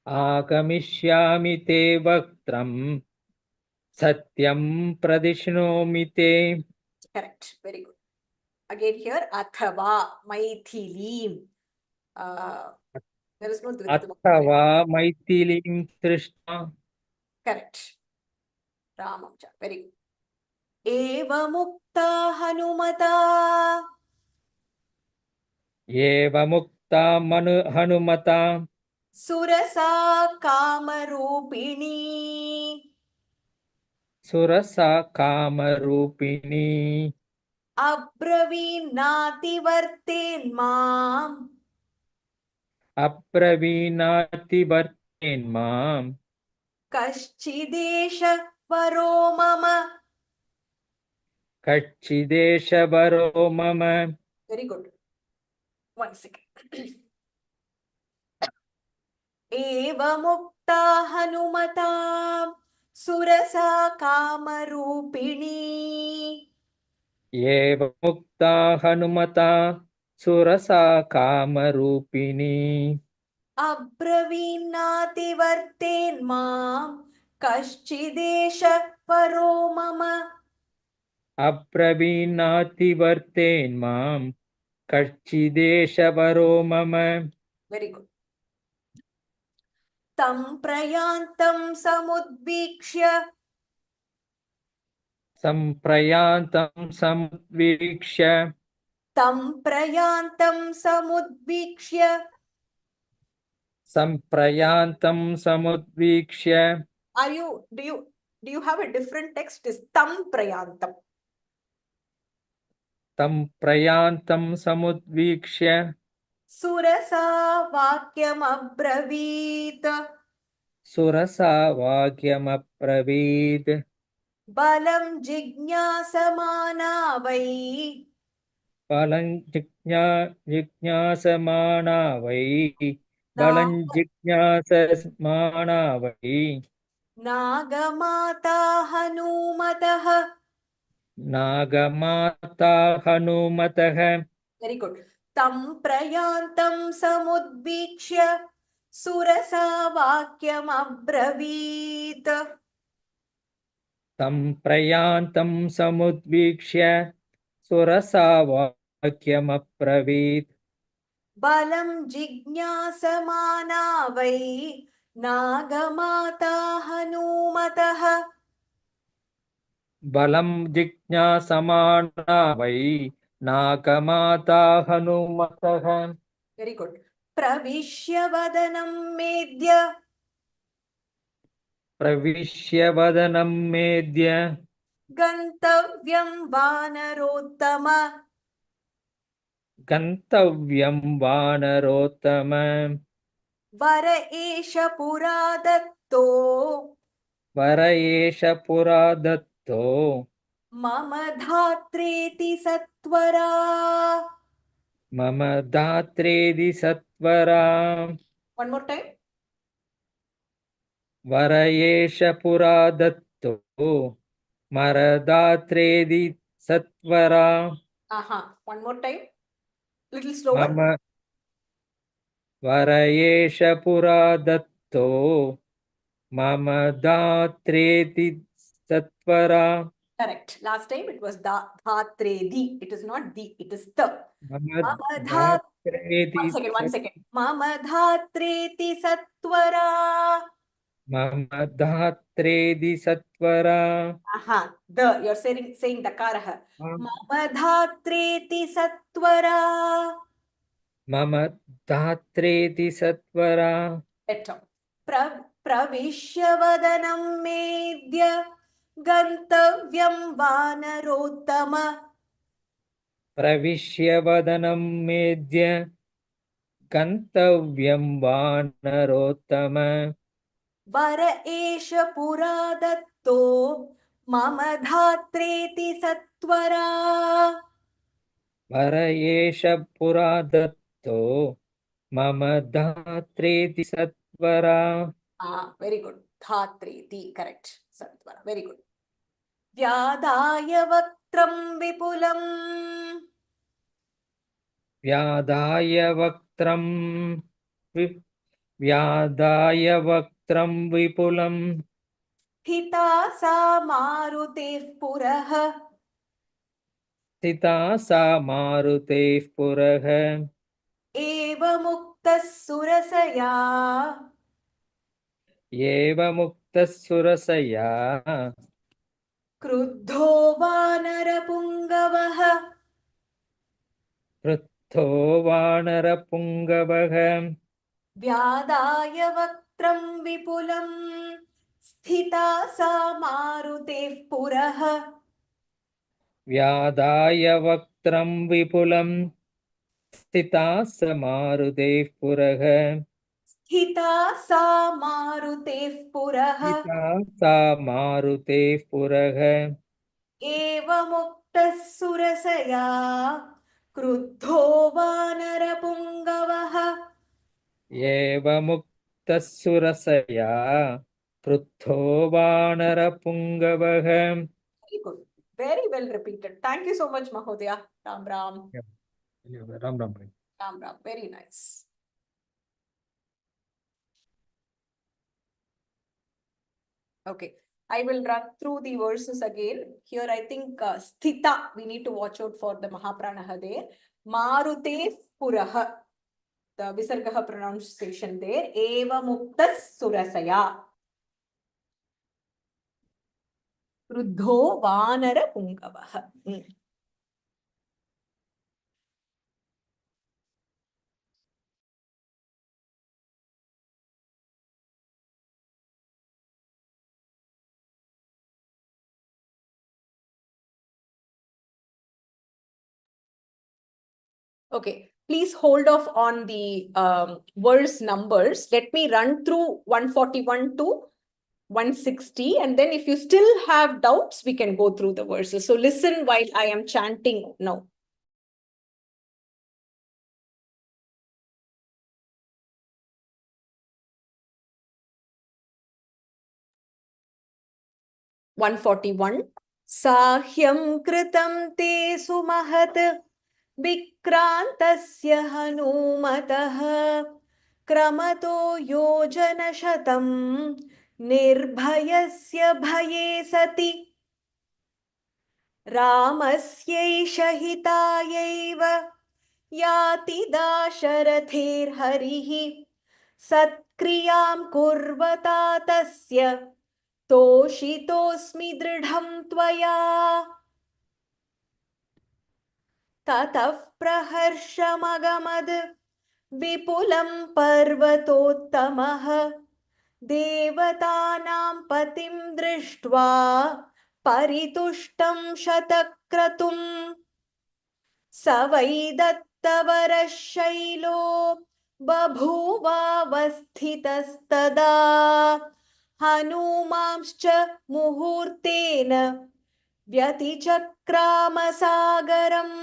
आगमिष्यामि ते वक्त्रम् सत्यं प्रतिशृणोमि ते correct very good again here athava maithilim there is no dvitya अथवा मैथिलीं दृष्ट्वा correct ramam cha very good evamukta hanumata एवमुक्ता हनुमता surasa kamarupini Surasa कामरूपिणी अब्रवीन्नातिवर्तेन्माम् अब्रवीणातिवर्तेन्माम् कश्चिदेष परो मम कच्चिदेशवरो मम very good one second एवमुक्ता हनुमता Surasa कामरूपिणी एवमुक्ता हनुमता सुरसा कामरूपिणी अब्रवीन्नातिवर्तेन्मां कश्चिदेष परो मम अब्रवीन्नातिवर्तेन्मां कश्चिदेशवरो मम वेरी गुड तं प्रयान्तं समुद्वीक्ष्य सम्प्रयान्तं समुद्वीक्ष्य तं प्रयान्तं समुद्वीक्ष्य सम्प्रयान्तं समुद्वीक्ष्य are you do you have a different text is tam prayantam तं प्रयान्तं समुद्वीक्ष्य surasa vakyamabravit Surasa वाक्यमब्रवीत् balam jignyasamana vai बलं जिज्ञासमाना वै बलं na जिज्ञासमाना वै नागमाता हनुमतः नागमाता हनुमतः very good तं प्रयान्तं समुद्वीक्ष्य सुरसा वाक्यमब्रवीत् तं प्रयान्तं समुद्वीक्ष्य सुरसा वाक्यमब्रवीत् बलं जिज्ञासमाना वै नागमाता हनुमतः बलं जिज्ञासमाना वै नागमाता हनुमतः very good प्रविश्य वदनं मेद्य प्रविश्य वदनं मेद्य गन्तव्यं वानरोत्तम गन्तव्यं वानरोत्तम वर एष पुरा दत्तो वर एष पुरा दत्तो मम धात्रेति सत्वरा मम दात्रेदि सत्वरा one more time वर एष पुरा दत्तो मरदात्रेदि सत्वरा one more time little slower मम वर एष पुरा दत्तो मम दात्रेति सत्वरा correct last time it was da dhatredi it is not the it is the मम mama dhat दात्रेति one second mama dhatreti satvara मम धात्रेदि सत्वरा the you're saying dakarah mama dhatreti satvara मम धात्रेति सत्वरा better प्रविश्य वदनं मेद्य गन्तव्यं वानरोत्तम प्रविश्य वदनं मेद्य गन्तव्यं वानरोत्तम वर एष पुरा दत्तो मम धात्रेति सत्वरा वर एष पुरा दत्तो मम धात्रेति सत्वरा very good धात्रेति correct सत्वरा very good व्यादाय वक्त्रं विपुलं व्याधाय वक्त्रं व्याधाय वक्त्रं विपुलं स्थिता सा मारुतेः पुरः स्थिता सा मारुतेः पुरः एवमुक्तः सुरसया एवमुक्तः सुरसया क्रुद्धो वानरपुङ्गवः क्रुद्धो वानरपुङ्गवः व्यादाय वक्त्रं विपुलं स्थिता सा मारुतेः पुरः व्याधाय वक्त्रं विपुलं स्थिता स मारुतेः पुरः स्थिता सा मारुतेः पुरः स्थिता सा मारुतेः पुरः एवमुक्तः सुरसया क्रुद्धो वानरपुङ्गवः एवमुक्तः मुक्तः क्रुद्धो वानरपुङ्गवः. Very good. Very well repeated. Thank you so much, Mahodaya. Ram Ram. Ram Ram. Ram Ram. Very nice. Okay. I will run through the verses again. Here, I think Sthita, we need to watch out for the Mahapranaha there. Marute Puraha, the Visargaha pronunciation there. Eva Muktas Surasaya. Ruddho Vanara Pungavaha. Okay, please hold off on the verse numbers. Let me run through 141 to 160, and then if you still have doubts, we can go through the verses. So listen while I am chanting now. (141) Sahyam kritam te sumahat विक्रान्तस्य हनूमतः क्रमतो योजनशतं निर्भयस्य भये सति रामस्यैष हितायैव याति दाशरथेर्हरिः सत्क्रियां कुर्वता तस्य तोषितोऽस्मि दृढं त्वया ततः प्रहर्षमगमद् विपुलं पर्वतोत्तमः देवतानां पतिं दृष्ट्वा परितुष्टं शतक्रतुम् स वै दत्तवरः शैलो बभूवावस्थितस्तदा हनूमांश्च मुहूर्तेन व्यतिचक्रामसागरम्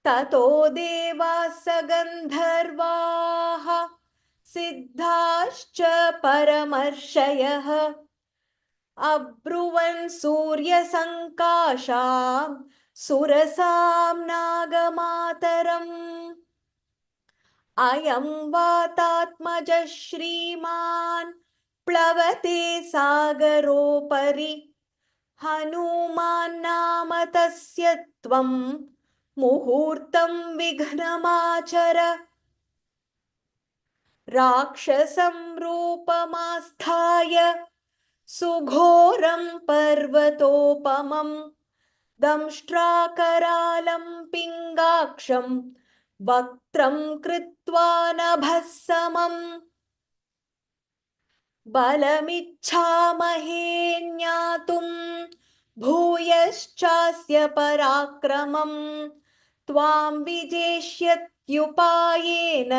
ततो देवाः गन्धर्वाः सिद्धाश्च परमर्षयः अब्रुवन् सूर्यसङ्काशां सुरसां नागमातरम् अयं वातात्मजः श्रीमान् प्लवते सागरोपरि हनूमान् नाम तस्य त्वं मुहूर्तं विघ्नमाचर राक्षसं रूपमास्थाय सुघोरं पर्वतोपमं दंष्ट्राकरालं पिङ्गाक्षं वक्त्रं कृत्वा नभः समम् बलमिच्छामहे ज्ञातुं भूयश्चास्य पराक्रमं त्वां विजेष्यत्युपायेन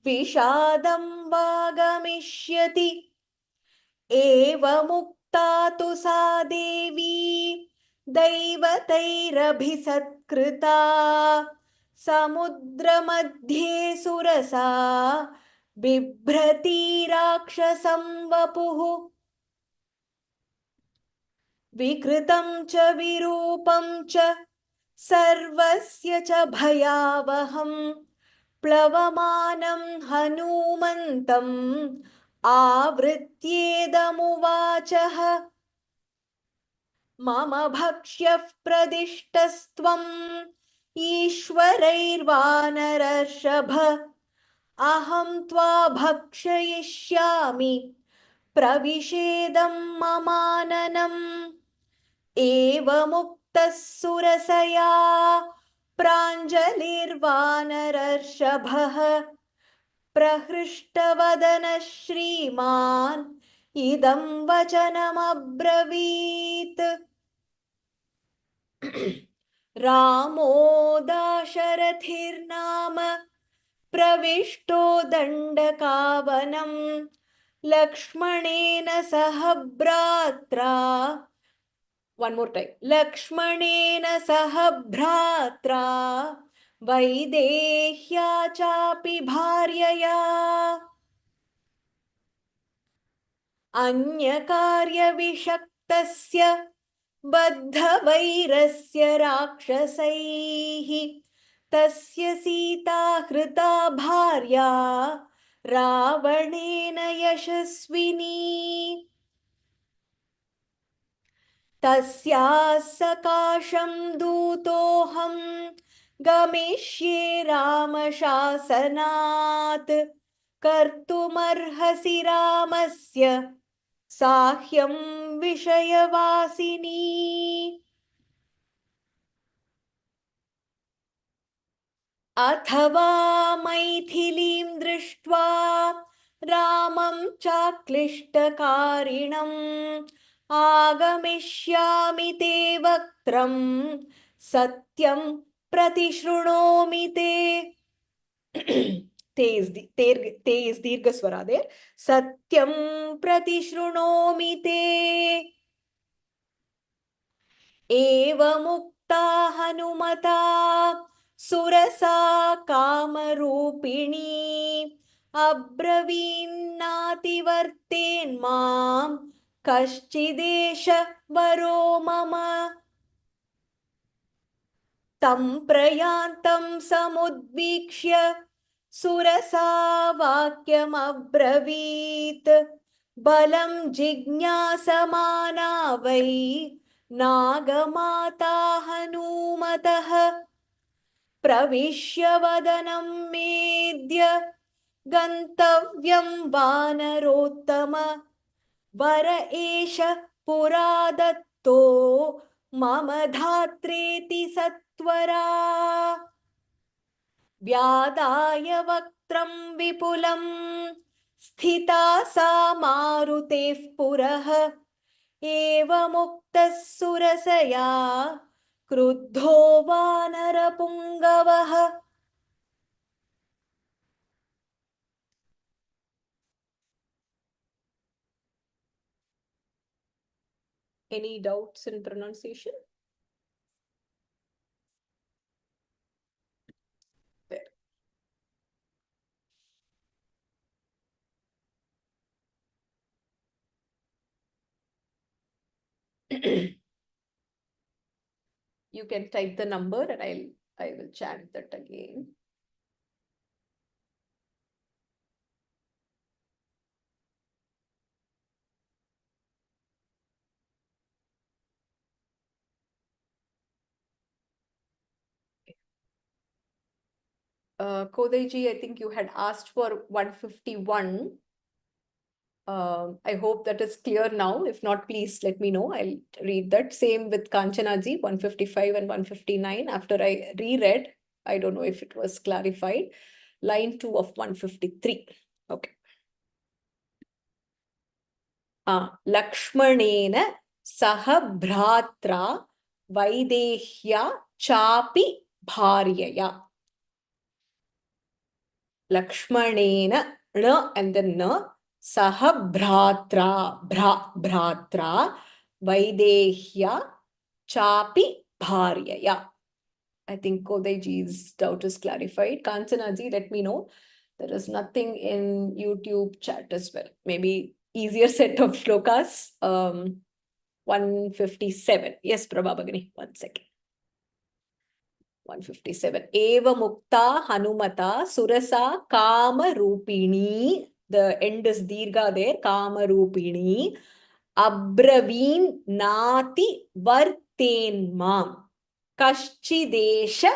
विषादं वागमिष्यति एवमुक्ता तु सा देवी दैवतैरभिसत्कृता समुद्रमध्ये सुरसा बिभ्रती राक्षसं वपुः विकृतं च विरूपं च सर्वस्य च भयावहं प्लवमानं हनूमन्तम् आवृत्येदमुवाचः मम भक्ष्यः प्रदिष्टस्त्वम् ईश्वरैर्वानरर्षभ अहं त्वा भक्षयिष्यामि प्रविशेदं ममाननम् एवमुक्तः सुरसया प्राञ्जलिर्वानरर्षभः प्रहृष्टवदनः श्रीमान् इदं वचनमब्रवीत् रामो दाशरथिर्नाम प्रविष्टो दण्डकावनं लक्ष्मणेन सह भ्रात्रा one more time लक्ष्मणेन सह भ्रात्रा वैदेह्या चापि भार्यया अन्यकार्यविषक्तस्य बद्धवैरस्य राक्षसैः तस्य सीता हृता भार्या रावणेन यशस्विनी तस्याः सकाशं दूतोऽहं गमिष्ये रामशासनात् कर्तुमर्हसि रामस्य साह्यं विषयवासिनी अथवा मैथिलीं दृष्ट्वा रामं चाक्लिष्टकारिणम् आगमिष्यामि ते वक्त्रं सत्यं प्रतिशृणोमि ते ते is दीर्घ स्वरा there सत्यं प्रतिशृणोमि ते एवमुक्ता हनुमता सुरसा कामरूपिणी अब्रवीन्नातिवर्तेन्मां कश्चिदेष वरो मम तं प्रयान्तं समुद्वीक्ष्य सुरसा वाक्यमब्रवीत् बलं जिज्ञासमाना वै नागमाता हनूमतः प्रविश्य वदनं मेद्य गन्तव्यं वानरोत्तम वर एष पुरा दत्तो मम धात्रेति सत्वरा व्यादाय वक्त्रं विपुलं स्थिता सा मारुतेः पुरः एवमुक्तः सुरसया क्रुद्धो वानरपुङ्गवः Any doubts in pronunciation? There. You can type the number and I will chant that again. Kodaiji, I think you had asked for 151. I hope that is clear now. If not, please let me know. I'll read that. Same with Kanchanaji, 155 and 159. After I reread, I don't know if it was clarified. Line 2 of 153. Okay. Lakshmanena saha bhratra vaidehya chapi bharyaya. Lakshmanena, na and then na, saha bhratra, bhratra, vaidehya, chapi bharyaya. I think Kodaiji's doubt is clarified. Kanchanaji, let me know. There is nothing in YouTube chat as well. Maybe easier set of shlokas. 157. Yes, Prabha Bhagini, 1 second. 157. Eva Mukta Hanumata Surasa Kama Rupini. The end is Dirga there. Kama Rupini. Abraveen Nati Varten Mam. Kashchidesha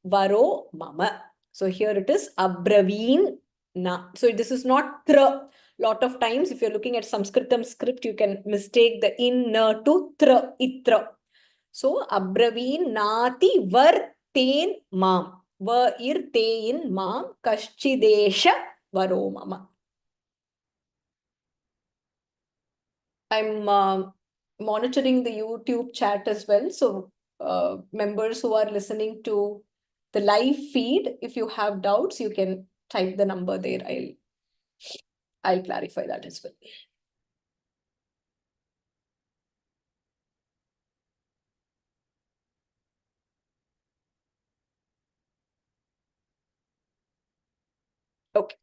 Varo Mama. So here it is Abraveen Na. So this is not Tra. Lot of times if you're looking at Sanskritam script, you can mistake the in na to Tra, Itra. So Abraveen Nati Var Ten Mam. Va ir tein mam Kashchidesha Varo Mama. I'm monitoring the YouTube chat as well. So members who are listening to the live feed, if you have doubts, you can type the number there. I'll clarify that as well. Okay.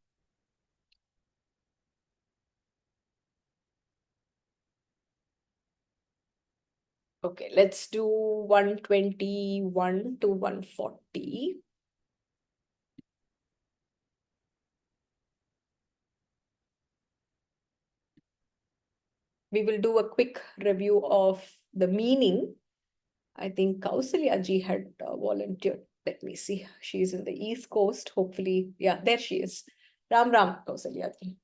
Okay, let's do 121 to 140. We will do a quick review of the meaning. I think Kausalya ji had volunteered. Let me see. She's in the East Coast. Hopefully, yeah, there she is. Ram Ram, Kausalya ji.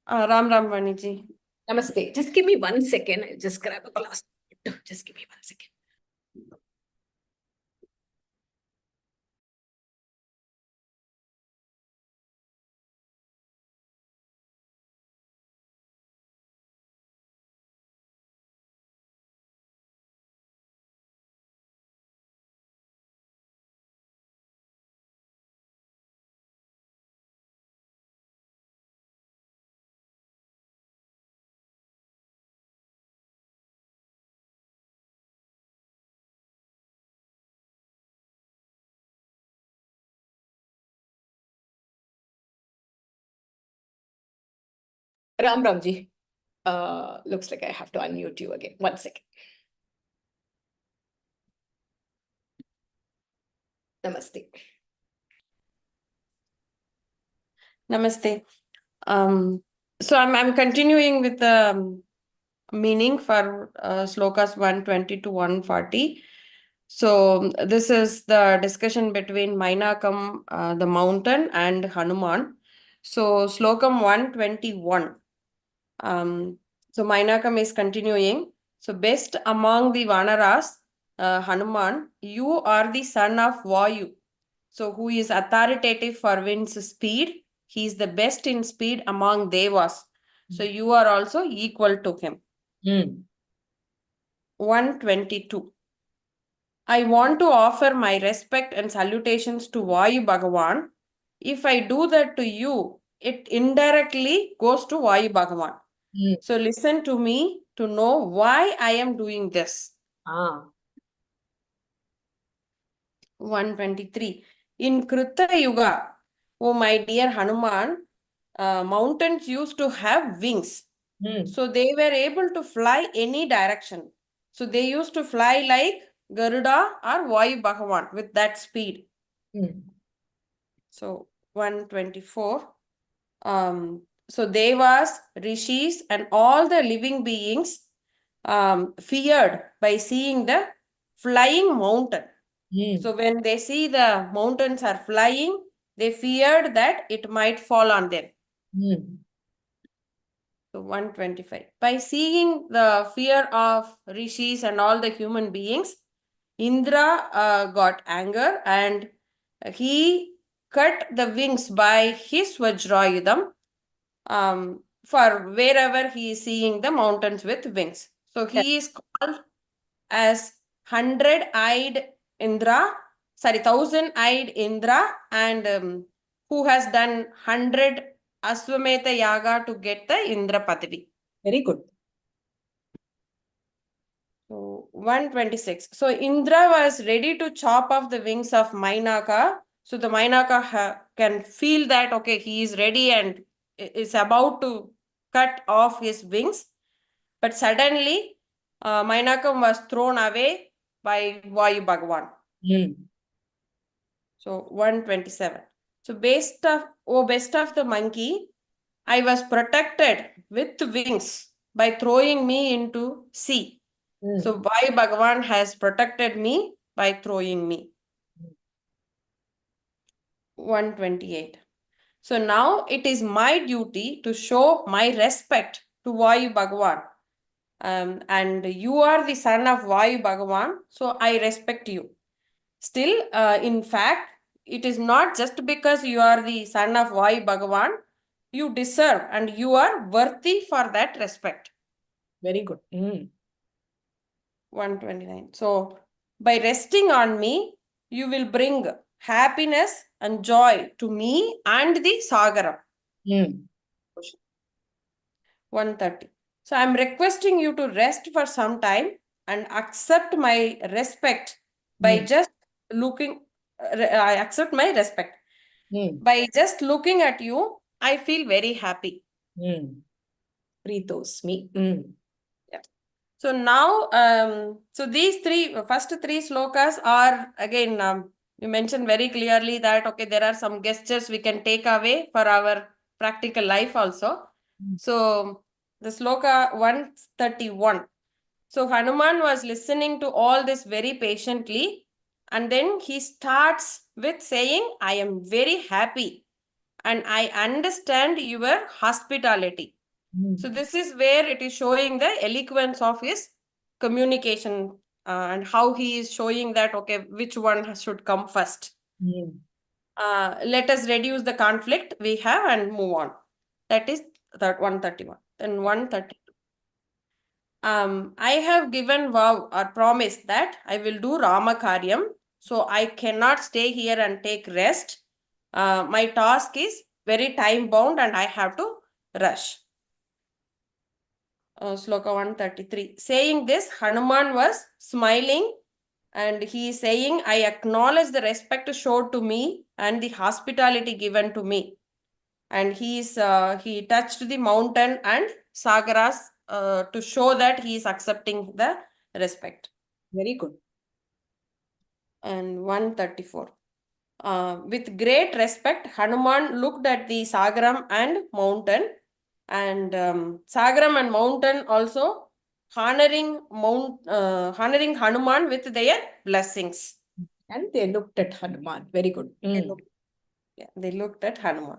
Ram Ram Vaniji. Namaste. Just give me 1 second. I'll just grab a glass. Just give me 1 second. Ram Ram ji. Looks like I have to unmute you again. 1 second. Namaste. Namaste. So I'm continuing with the meaning for shlokas 120 to 140. So this is the discussion between Mainakam, the mountain, and Hanuman. So slokam 121. So Mainakam is continuing. So best among the Vanaras, Hanuman, you are the son of Vayu. So who is authoritative for wind's speed? He is the best in speed among Devas. So you are also equal to him. 122. I want to offer my respect and salutations to Vayu Bhagavan. If I do that to you, it indirectly goes to Vayu Bhagavan. So listen to me to know why I am doing this. 123. In Krita Yuga, oh my dear Hanuman, mountains used to have wings. So they were able to fly any direction. So they used to fly like Garuda or Vayu Bhagavan with that speed. So 124. So Devas, Rishis, and all the living beings feared by seeing the flying mountain. So when they see the mountains are flying, they feared that it might fall on them. So 125. By seeing the fear of rishis and all the human beings, Indra got anger and he cut the wings by his Vajrayudam for wherever he is seeing the mountains with wings. So he is called as 100-eyed Indra, 1,000-eyed Indra, and who has done 100 Aswameta Yaga to get the Indra Padavi. Very good. So 126. So Indra was ready to chop off the wings of Mainaka. So the Mainaka can feel that, okay, he is ready and is about to cut off his wings. But suddenly, Mainakam was thrown away by Vayu Bhagavan. So 127. So best of the monkey, I was protected with wings by throwing me into sea. So Vayu Bhagavan has protected me by throwing me. 128. So now it is my duty to show my respect to Vayu Bhagavan. And you are the son of Vayu Bhagavan, so I respect you. Still, in fact, it is not just because you are the son of Vayu Bhagavan, you deserve and you are worthy for that respect. Very good. 129. So, by resting on me, you will bring happiness and joy to me and the Sagara. 130. So, I am requesting you to rest for some time and accept my respect by just looking. I accept my respect. By just looking at you, I feel very happy. Preetosmi. Yeah. So now, so these first three slokas are again, you mentioned very clearly that, okay, there are some gestures we can take away for our practical life also. So the sloka 131. So Hanuman was listening to all this very patiently, and then he starts with saying, I am very happy and I understand your hospitality. So this is where it is showing the eloquence of his communication and how he is showing that, okay, which one should come first. Let us reduce the conflict we have and move on. That is that 131. Then 132. I have given vow or promise that I will do Rama Karyam. So I cannot stay here and take rest. My task is very time bound and I have to rush. Sloka 133. Saying this, Hanuman was smiling and he is saying, I acknowledge the respect showed to me and the hospitality given to me. And he touched the mountain and Sagaras to show that he is accepting the respect. Very good. And 134. With great respect, Hanuman looked at the Sagaram and mountain. And Sagaram and mountain also honoring Hanuman with their blessings. And they looked at Hanuman. Very good. They looked at Hanuman.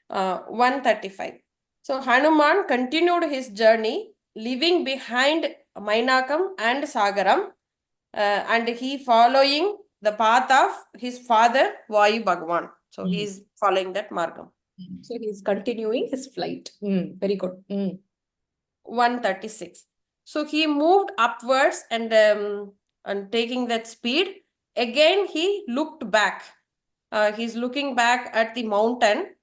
135. So Hanuman continued his journey, leaving behind Mainakam and Sagaram, and he following the path of his father Vayu Bhagwan. So he is following that margam. So he's continuing his flight. Very good. 136. So he moved upwards and taking that speed. Again, he looked back. He's looking back at the mountain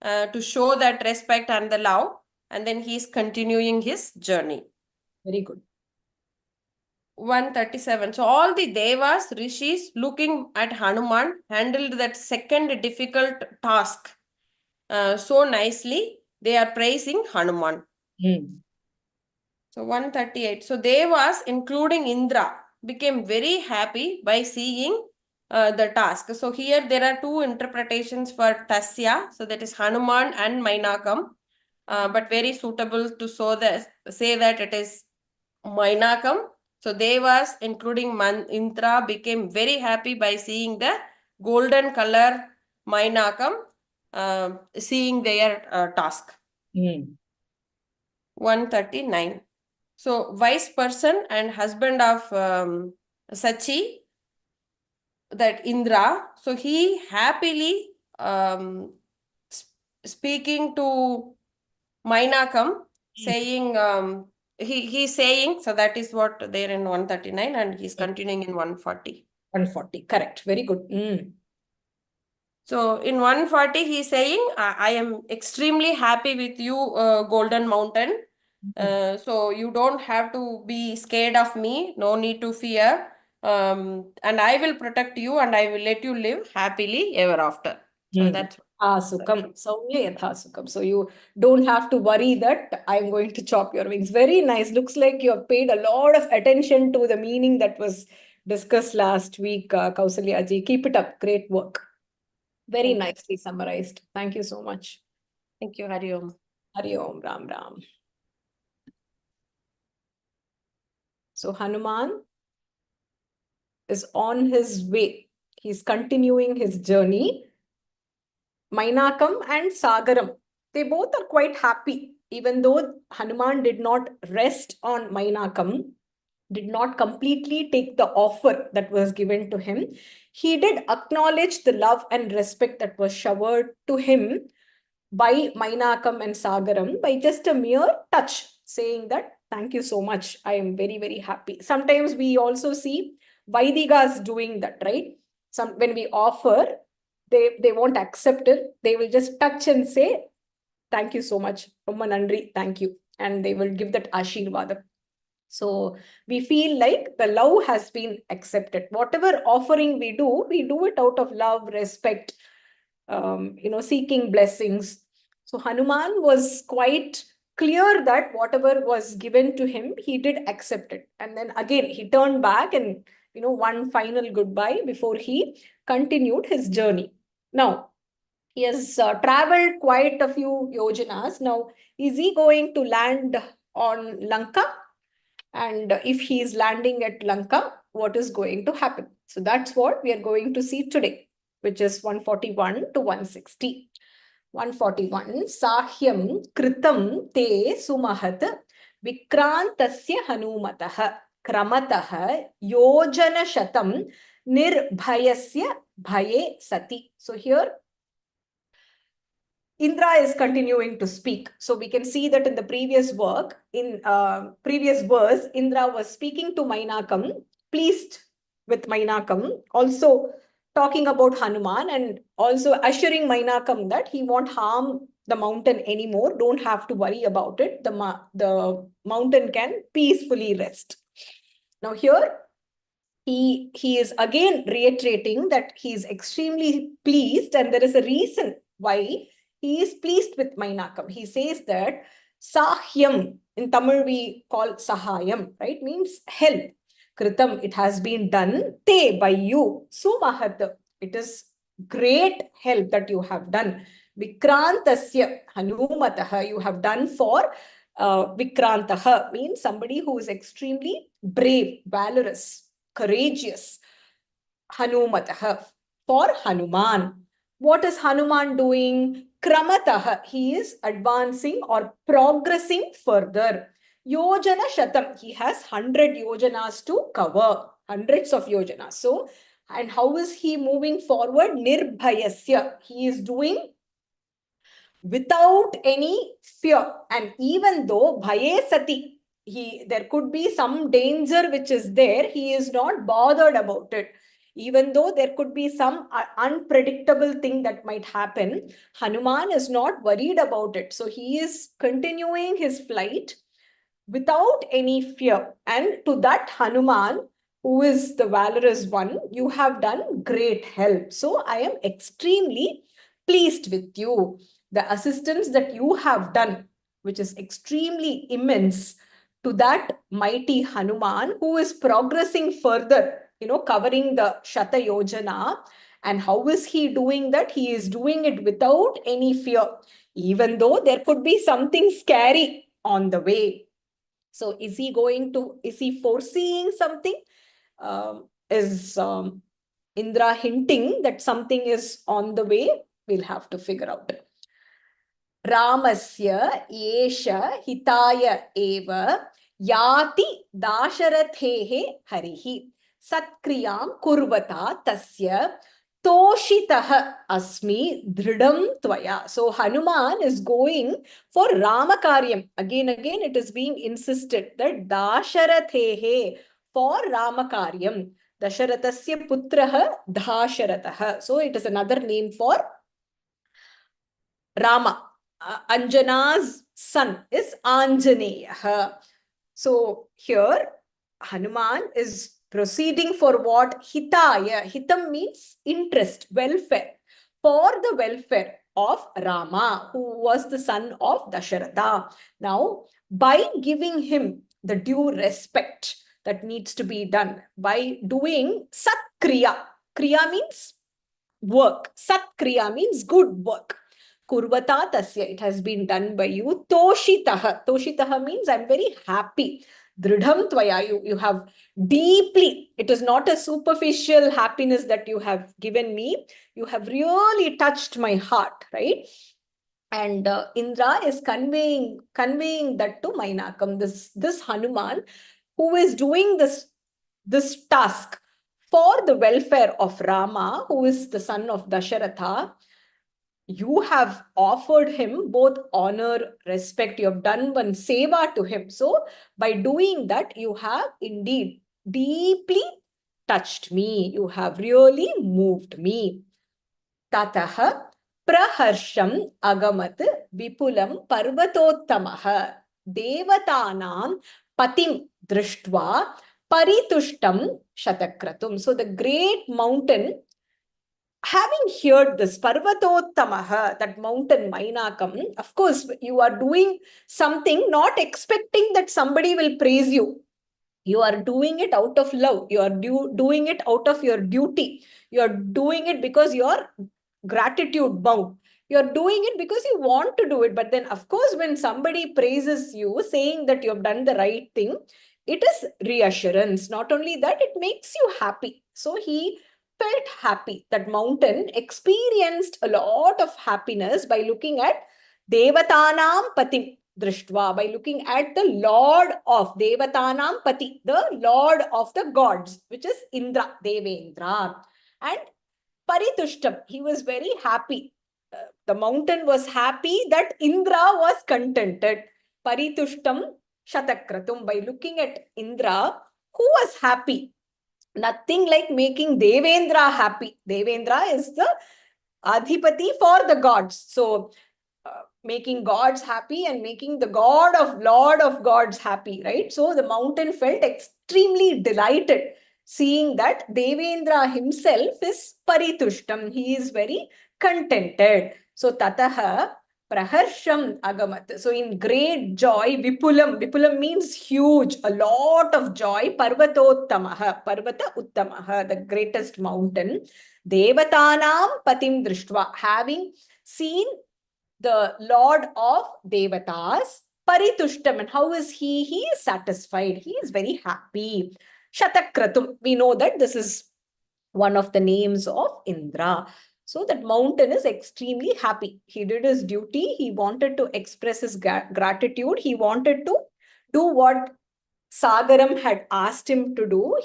to show that respect and the love. And then he's continuing his journey. Very good. 137. So all the devas, rishis looking at Hanuman handled that second difficult task so nicely. They are praising Hanuman. So 138. So devas, including Indra, became very happy by seeing the task. So here there are two interpretations for Tasya. So that is Hanuman and Mainakam. But very suitable to say that it is Mainakam. So devas, including Indra, became very happy by seeing the golden color Mainakam, seeing their task. 139. So vice person and husband of Sachi, that Indra, so he happily speaking to Mainakam, saying, he's saying, so that is what there in 139 and he's continuing in 140. 140, correct. Very good. So in 140, he's saying, I am extremely happy with you, Golden Mountain. So you don't have to be scared of me. No need to fear. And I will protect you and I will let you live happily ever after. So that's Sukam, Saumya Yatha Sukam. So you don't have to worry that I'm going to chop your wings. Very nice. Looks like you have paid a lot of attention to the meaning that was discussed last week, Kausalya ji. Keep it up. Great work. Very nicely summarized. Thank you so much. Thank you, Hari Om. Hari Om, Ram Ram. So Hanuman is on his way. He's continuing his journey. Mainakam and Sagaram, they both are quite happy, even though Hanuman did not rest on Mainakam, did not completely take the offer that was given to him. He did acknowledge the love and respect that was showered to him by Mainakam and Sagaram by just a mere touch, saying that, thank you so much. I am very, very happy. Sometimes we also see Vaidigas doing that, right? When we offer, they won't accept it. They will just touch and say, thank you so much. Romma nandri, thank you. And they will give that Ashirvadam. So we feel like the love has been accepted. Whatever offering we do it out of love, respect, seeking blessings. So Hanuman was quite clear that whatever was given to him, he did accept it. And then again, he turned back and, one final goodbye before he continued his journey. Now, he has traveled quite a few yojanas. Now, is he going to land on Lanka? And if he is landing at Lanka, what is going to happen? So that's what we are going to see today, which is 141 to 160. 141. Sahyam kritam te sumahat vikrantasya hanumatah kramatah yojana shatam nirbhayasya bhaye sati. So here Indra is continuing to speak. So we can see that in the previous work, in previous verse, Indra was speaking to Mainakam, pleased with Mainakam, also talking about Hanuman and also assuring Mainakam that he won't harm the mountain anymore. Don't have to worry about it. The mountain can peacefully rest. Now here, he is again reiterating that he is extremely pleased, and there is a reason why he is pleased with Mainakam. He says that Sahyam, in Tamil we call Sahayam, right? Means help. Kritam, it has been done. Te, by you. Sumahat, it is great help that you have done. Vikrantasya, Hanumatah, you have done for Vikrantaha, means somebody who is extremely brave, valorous, courageous. Hanumatah, for Hanuman. What is Hanuman doing? Kramatah, he is advancing or progressing further. Yojana Shatam, he has 100 yojanas to cover, hundreds of yojanas. So, and how is he moving forward? Nirbhayasya, he is doing without any fear. And even though bhaye sati, there could be some danger which is there, he is not bothered about it. Even though there could be some unpredictable thing that might happen, Hanuman is not worried about it. So he is continuing his flight without any fear. And to that Hanuman, who is the valorous one, you have done great help. So I am extremely pleased with you. The assistance that you have done, which is extremely immense, to that mighty Hanuman who is progressing further, covering the Shata Yojana. And how is he doing that? He is doing it without any fear, even though there could be something scary on the way. So is he foreseeing something? Is Indra hinting that something is on the way? We'll have to figure out. Ramasya esha hitaya eva yati dasharathehe harihi satkriyam kurvata tasya toshitah asmi dridam tvaya. So Hanuman is going for Ramakaryam. Again, it is being insisted that Dasharathehe, for Ramakaryam. Dasharathasya putraha Dasharatah. So it is another name for Rama. Anjana's son is Anjaneya. So here Hanuman is proceeding for what? Hitaya. Hitam means interest, welfare. For the welfare of Rama, who was the son of Dasharatha. Now, by giving him the due respect that needs to be done, by doing Satkriya. Kriya means work. Satkriya means good work. Kurvata tasya, it has been done by you. Toshitaha. Toshitaha means I'm very happy. Dridham tvaya, you have deeply, it is not a superficial happiness that you have given me. You have really touched my heart, right? And Indra is conveying that to Mainakam, this Hanuman, who is doing this task for the welfare of Rama, who is the son of Dasharatha. You have offered him both honor, respect. You have done one seva to him. So by doing that, you have indeed deeply touched me. You have really moved me. Tataha praharsham agamat vipulam parvatottamah devatanam patim drishtva paritushtam shatakratum. So the great mountain having heard this, Parvatottamaha, that mountain Mainakam, of course, you are doing something not expecting that somebody will praise you. You are doing it out of love. You are doing it out of your duty. You are doing it because you are gratitude bound. You are doing it because you want to do it. But then, of course, when somebody praises you, saying that you have done the right thing, it is reassurance. Not only that, it makes you happy. So he felt happy. That mountain experienced a lot of happiness by looking at Devatanam Patim Drishtva, by looking at the Lord of Devatanam Pati, the Lord of the gods, which is Indra, Devendra. And Paritushtam, he was very happy. The mountain was happy that Indra was contented. Paritushtam Shatakratum, by looking at Indra, who was happy. Nothing like making Devendra happy. Devendra is the Adhipati for the gods. So, making gods happy and making the Lord of gods happy, right? So the mountain felt extremely delighted seeing that Devendra himself is paritushtam. He is very contented. So tataha praharsham agamat. So in great joy, vipulam means huge, a lot of joy. Parvatottamaha, parvata uttamaha, the greatest mountain. Devatanam patim drishtva, having seen the Lord of Devatas, Paritushtam. And how is he? He is satisfied. He is very happy. Shatakratum. We know that this is one of the names of Indra. So that mountain is extremely happy. He did his duty. He wanted to express his gratitude. He wanted to do what Sagaram had asked him to do.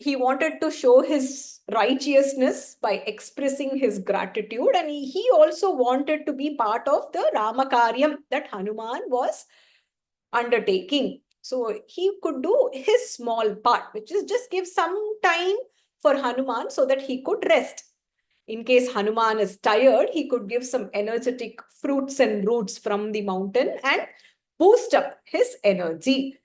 He wanted to show his righteousness by expressing his gratitude, and he also wanted to be part of the Ramakaryam that Hanuman was undertaking. So he could do his small part, which is just give some time for Hanuman so that he could rest. In case Hanuman is tired, he could give some energetic fruits and roots from the mountain and boost up his energy.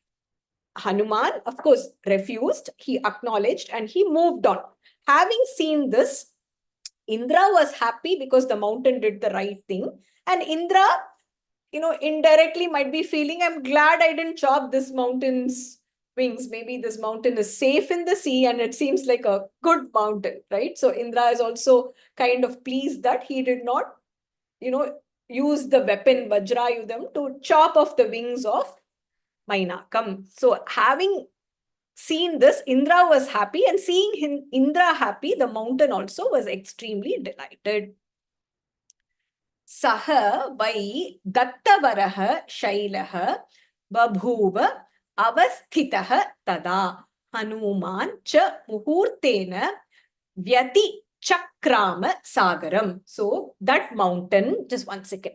Hanuman, of course, refused. He acknowledged and he moved on. Having seen this, Indra was happy because the mountain did the right thing. And Indra, indirectly might be feeling, I'm glad I didn't chop this mountain's wings. Maybe this mountain is safe in the sea and it seems like a good mountain, right? So Indra is also kind of pleased that he did not, use the weapon Vajrayudham to chop off the wings of Mainakam. So having seen this, Indra was happy, and seeing Indra happy, the mountain also was extremely delighted. Saha vai dattavaraha shailaha babhuva avasthitaha tada Hanuman cha muhurtena vyati chakrama sagaram. So that mountain, just one second.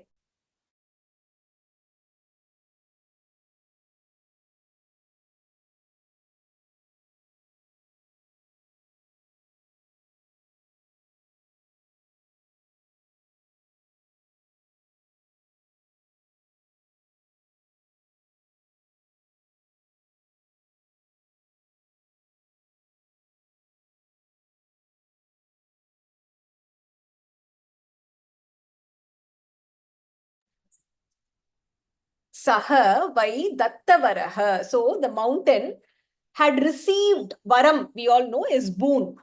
Saha vai dattavaraha. So the mountain had received varam, we all know, is boon.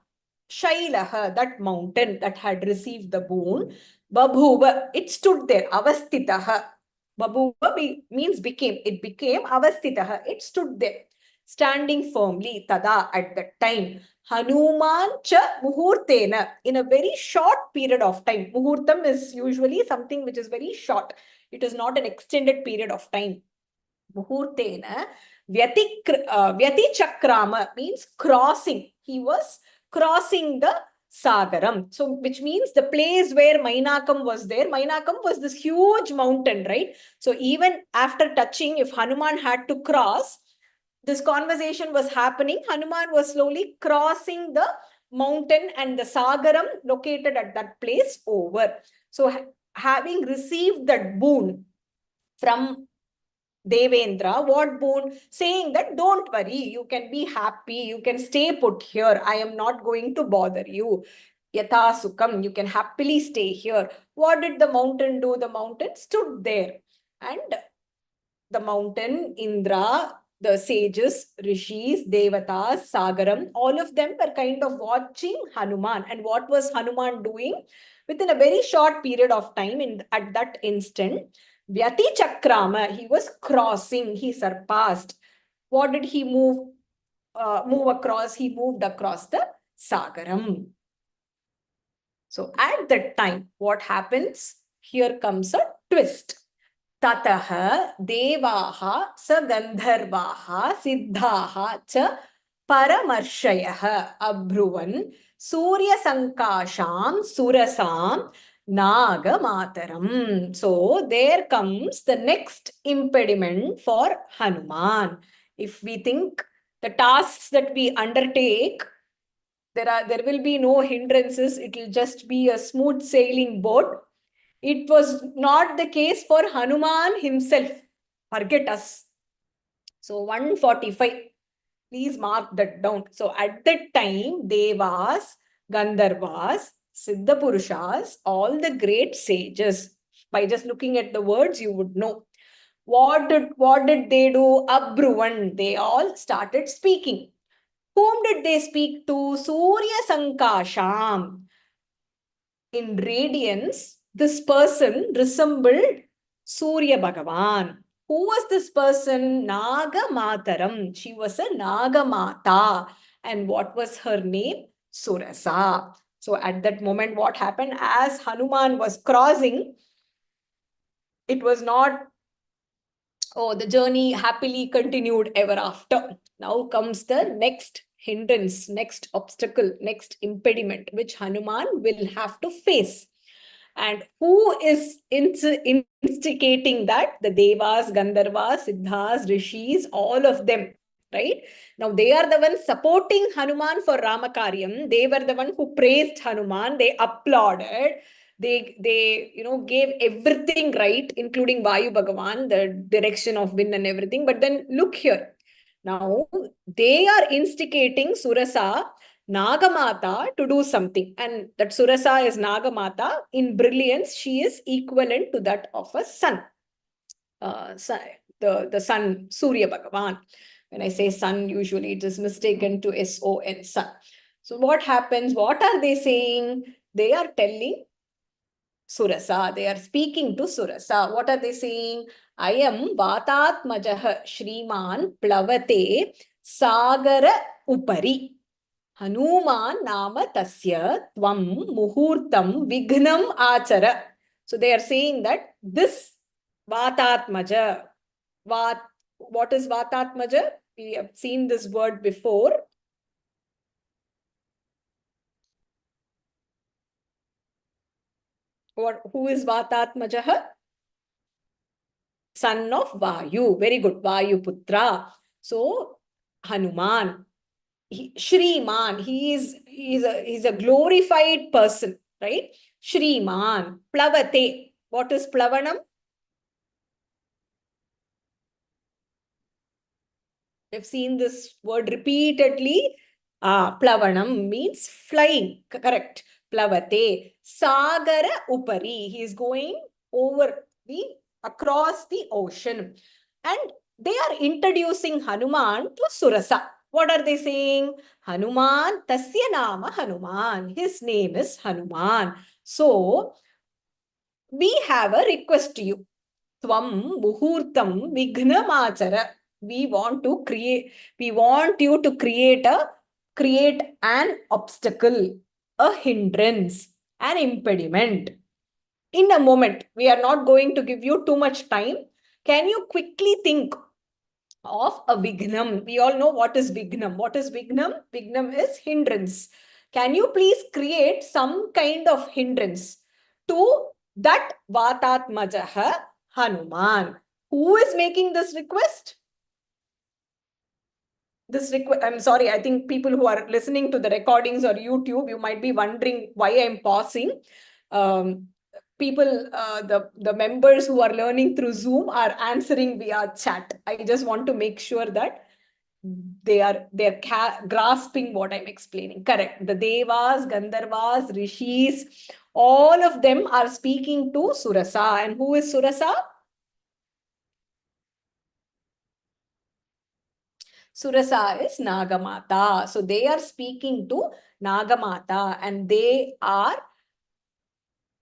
Shailaha, that mountain that had received the boon. Babhuva, it stood there. Avastitaha. Babhuva means became. It became avastitaha. It stood there, standing firmly. Tada, at that time. Hanuman cha muhurtena, in a very short period of time. Muhurtam is usually something which is very short. It is not an extended period of time. Muhurtena vyati chakrama means crossing. He was crossing the Sagaram. So, which means the place where Mainakam was there. Mainakam was this huge mountain, right? So, even after touching, if Hanuman had to cross, this conversation was happening. Hanuman was slowly crossing the mountain and the Sagaram located at that place over. So, having received that boon from Devendra, what boon? Saying that don't worry, you can be happy, you can stay put here. I am not going to bother you. Yatha Sukam, you can happily stay here. What did the mountain do? The mountain stood there. And the mountain, Indra, the sages, rishis, devatas, sagaram, all of them were kind of watching Hanuman. And what was Hanuman doing? Within a very short period of time, at that instant, Vyati Chakrama, he was crossing, he surpassed. What did he move across? He moved across the Sagaram. So at that time, what happens? Here comes a twist. Tataha devaha sa gandharvaha siddhaha cha paramarshayah abhruvan surya sankasham surasam naga mataram. So there comes the next impediment for Hanuman. If we think the tasks that we undertake, there will be no hindrances. It will just be a smooth sailing boat. It was not the case for Hanuman himself. Forget us. So 145. Please mark that down. So at that time, Devas, Gandharvas, Siddha Purushas, all the great sages, by just looking at the words, you would know. What did they do? Abhruvan. They all started speaking. Whom did they speak to? Surya Sankasham. In radiance, this person resembled Surya Bhagavan. Who was this person? Naga Mataram. She was a Naga Mata. And what was her name? Surasa. So at that moment, what happened? As Hanuman was crossing, it was not, oh, the journey happily continued ever after. Now comes the next hindrance, next obstacle, next impediment, which Hanuman will have to face. And who is instigating that? The Devas, Gandharvas, Siddhas, Rishis, all of them, right? Now they are the ones supporting Hanuman for Ramakaryam. They were the one who praised Hanuman. They applauded. They gave everything right, including Vayu Bhagavan, the direction of wind and everything. But then look here. Now they are instigating Surasa, Nagamata, to do something. And that Surasa is Nagamata. In brilliance, she is equivalent to that of a sun. The sun, Surya Bhagavan. When I say sun, usually it is mistaken to S-O-N, sun. So what happens? What are they saying? They are telling Surasa. They are speaking to Surasa. What are they saying? I am Vatatmajah Shriman Plavate Sagara Upari. Hanuman Nama Tasya Tvam Muhurtam Vignam Achara. So they are saying that this Vatatmaja, what is Vatatmaja? We have seen this word before. Who is Vatatmaja? Son of Vayu. Very good. Vayu Putra. So Hanuman. Shriman, he's a glorified person, right? Shriman, Plavate. What is Plavanam? I've seen this word repeatedly. Plavanam means flying. Correct. Plavate. Sagara Upari. He is going across the ocean. And they are introducing Hanuman to Surasa. What are they saying? Hanuman, Tasya Nama Hanuman. His name is Hanuman. So, we have a request to you. Tvam Muhurtam Vignamachara. We want you to create an obstacle, a hindrance, an impediment. In a moment, we are not going to give you too much time. Can you quickly think of a Vignam? We all know what is Vignam. What is Vignam? Vignam is hindrance. Can you please create some kind of hindrance to that Vatatmajaha Hanuman? Who is making this request? I'm sorry, I think people who are listening to the recordings or YouTube, you might be wondering why I'm pausing. People, the members who are learning through Zoom are answering via chat. I just want to make sure that they're grasping what I'm explaining. Correct. The Devas, Gandharvas, Rishis, all of them are speaking to Surasa. And who is Surasa? Surasa is Nagamata. So they are speaking to Nagamata and they are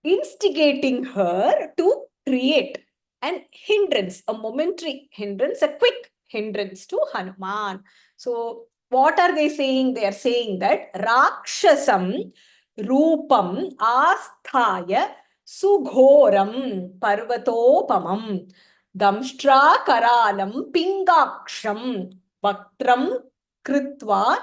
instigating her to create an hindrance, a momentary hindrance, a quick hindrance to Hanuman. So what are they saying? They are saying that Rakshasam Rupam Asthaya Sughoram Parvatopamam Damshtra Karalam Pingaksham Vaktram Kritva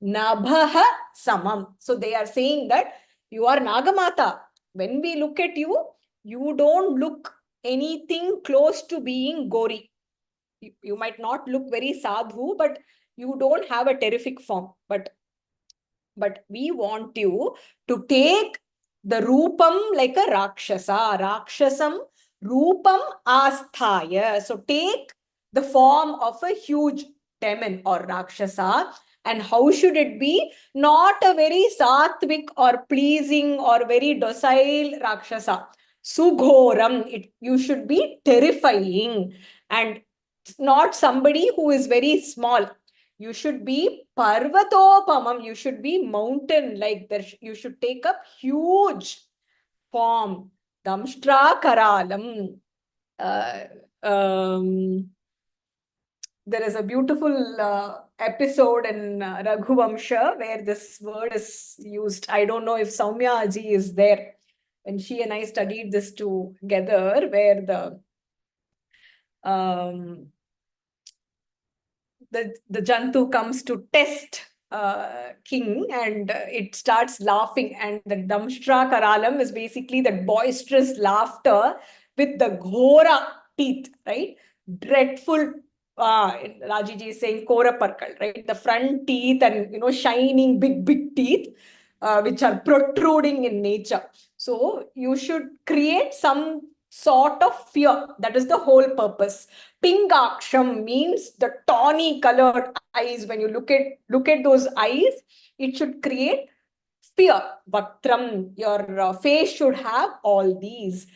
Nabhaha Samam. So they are saying that you are Nagamata. When we look at you, you don't look anything close to being gory. You might not look very sadhu, but you don't have a terrific form. But we want you to take the rupam like a rakshasa. Rakshasam rupam asthaya. So take the form of a huge demon or rakshasa. And how should it be? Not a very sattvic or pleasing or very docile rakshasa. Sughoram. You should be terrifying and not somebody who is very small. You should be parvatopamam. You should be mountain like there. You should take up huge form. Damshtra karalam. There is a beautiful episode in Raghuvamsha where this word is used. I don't know if Soumya Aji is there. When she and I studied this together, where the Jantu comes to test king and it starts laughing, and the Damshtra Karalam is basically that boisterous laughter with the Ghora teeth, right? Dreadful. Rajiji is saying Kora Parkal, right? The front teeth and shining big teeth which are protruding in nature. So you should create some sort of fear. That is the whole purpose. Pingaksham means the tawny colored eyes. When you look at those eyes, it should create fear. Vaktram, your face should have all these.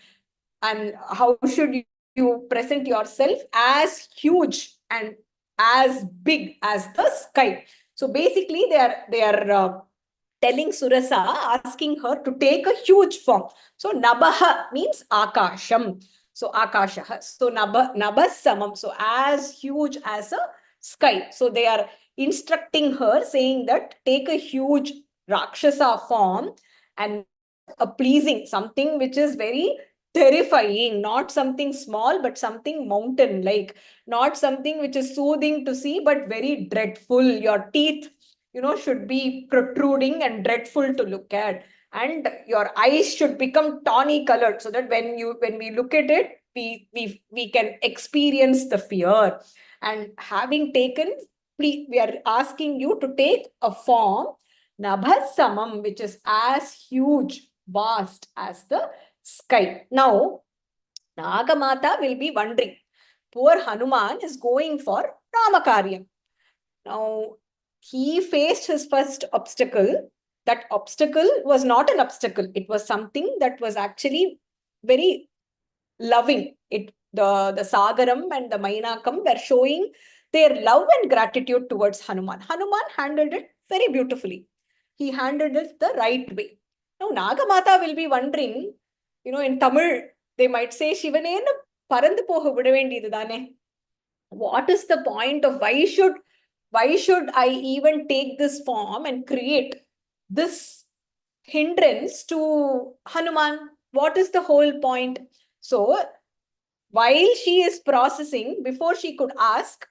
And how should you present yourself? As huge and as big as the sky. So basically they are telling Surasa, asking her to take a huge form. So Nabaha means Akasham. So Akasha. So Nabhasamam. So as huge as a sky. So they are instructing her, saying that take a huge Rakshasa form and a pleasing, something which is very terrifying, not something small, but something mountain like, not something which is soothing to see, but very dreadful. Your teeth should be protruding and dreadful to look at, and your eyes should become tawny colored, so that when we look at it, we can experience the fear. And having taken, we are asking you to take a form Nabhasamam, which is as huge, vast as the sky. Now Nagamata will be wondering, poor Hanuman is going for Ramakaryam. Now he faced his first obstacle. That obstacle was not an obstacle. It was something that was actually very loving. The Sagaram and the Mainakam were showing their love and gratitude towards Hanuman. Hanuman handled it very beautifully. He handled it the right way. Now Nagamata will be wondering, in Tamil, they might say, Shivane parandu poga vida vendiyadu dane. What is the point of why should I even take this form and create this hindrance to Hanuman? What is the whole point? So while she is processing, before she could ask,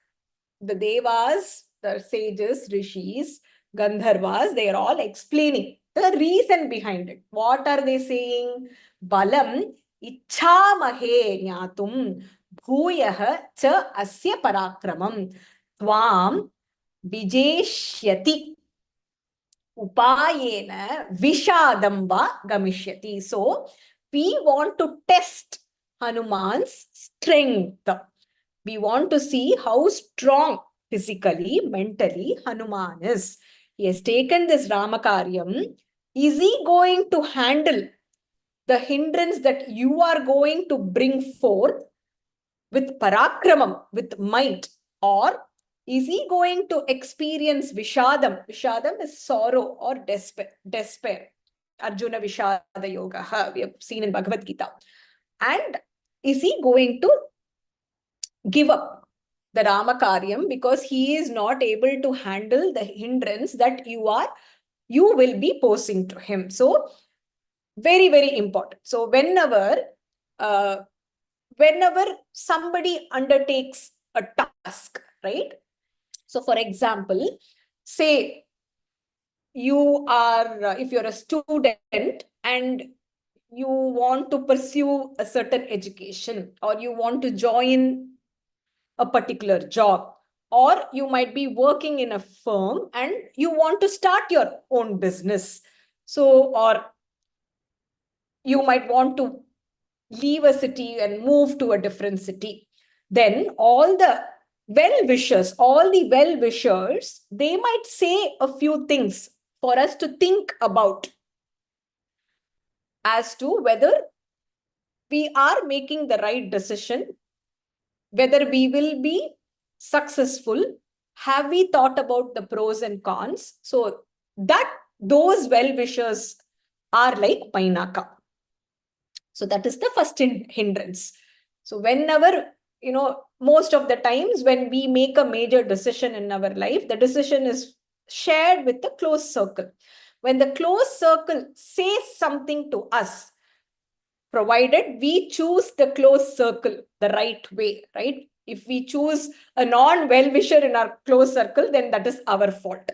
the Devas, the sages, Rishis, Gandharvas, they are all explaining the reason behind it. What are they saying? Balam ichhamahe jnatum bhuyah cha asya parakramam tvam vijeshyati upayena vishadam va gamishyati. So we want to test Hanuman's strength. We want to see how strong physically, mentally, Hanuman is. He has taken this Ramakaryam. Is he going to handle the hindrance that you are going to bring forth with parakramam, with might? Or is he going to experience Vishadam? Vishadam is sorrow or despair. Arjuna Vishada Yoga, we have seen in Bhagavad Gita. And is he going to give up the Ramakaryam because he is not able to handle the hindrance that you will be posing to him? So, very, very important. So, whenever somebody undertakes a task, right? So, for example, say you are, if you're a student and you want to pursue a certain education, or you want to join a particular job, or you might be working in a firm and you want to start your own business. So, or you might want to leave a city and move to a different city. Then all the well-wishers, they might say a few things for us to think about as to whether we are making the right decision, whether we will be successful. Have we thought about the pros and cons? So that those well-wishers are like Painaka. So that is the first hindrance. So whenever, most of the times when we make a major decision in our life, the decision is shared with the close circle. When the close circle says something to us, provided we choose the close circle the right way, right? If we choose a non-well-wisher in our close circle, then that is our fault.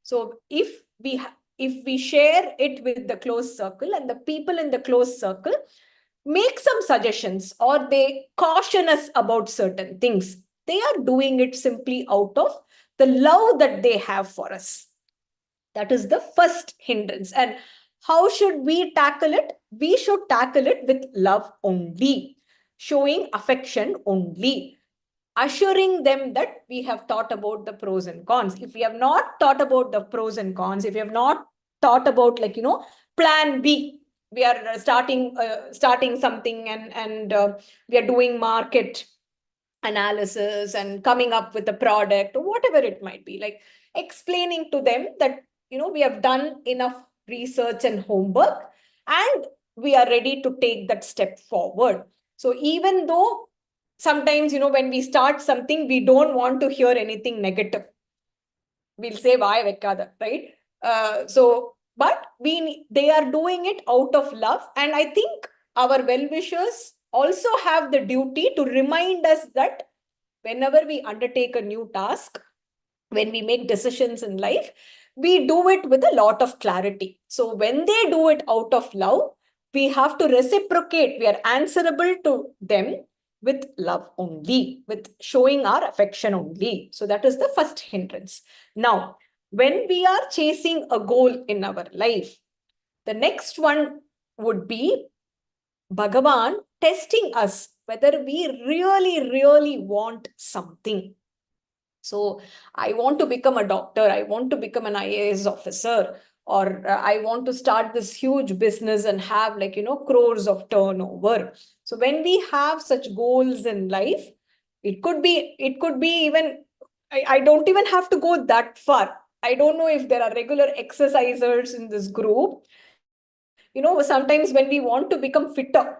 So if we share it with the close circle, and the people in the close circle make some suggestions or they caution us about certain things, they are doing it simply out of the love that they have for us. That is the first hindrance. And how should we tackle it? We should tackle it with love only, showing affection only, assuring them that we have thought about the pros and cons. If we have not thought about the pros and cons, if we have not thought about, plan B, we are starting something, and we are doing market analysis and coming up with a product or whatever it might be, like explaining to them that we have done enough research and homework and we are ready to take that step forward. So even though sometimes when we start something, we don't want to hear anything negative, we'll say why vekkada, right? But they are doing it out of love, and I think our well-wishers also have the duty to remind us that whenever we undertake a new task, when we make decisions in life, we do it with a lot of clarity. So when they do it out of love, we have to reciprocate. We are answerable to them with love only, with showing our affection only. So that is the first hindrance. Now, when we are chasing a goal in our life, the next one would be Bhagavan testing us whether we really, really want something. So I want to become a doctor, I want to become an IAS officer, or I want to start this huge business and have crores of turnover. So when we have such goals in life, it could be even, I don't even have to go that far. I don't know if there are regular exercisers in this group. Sometimes when we want to become fitter,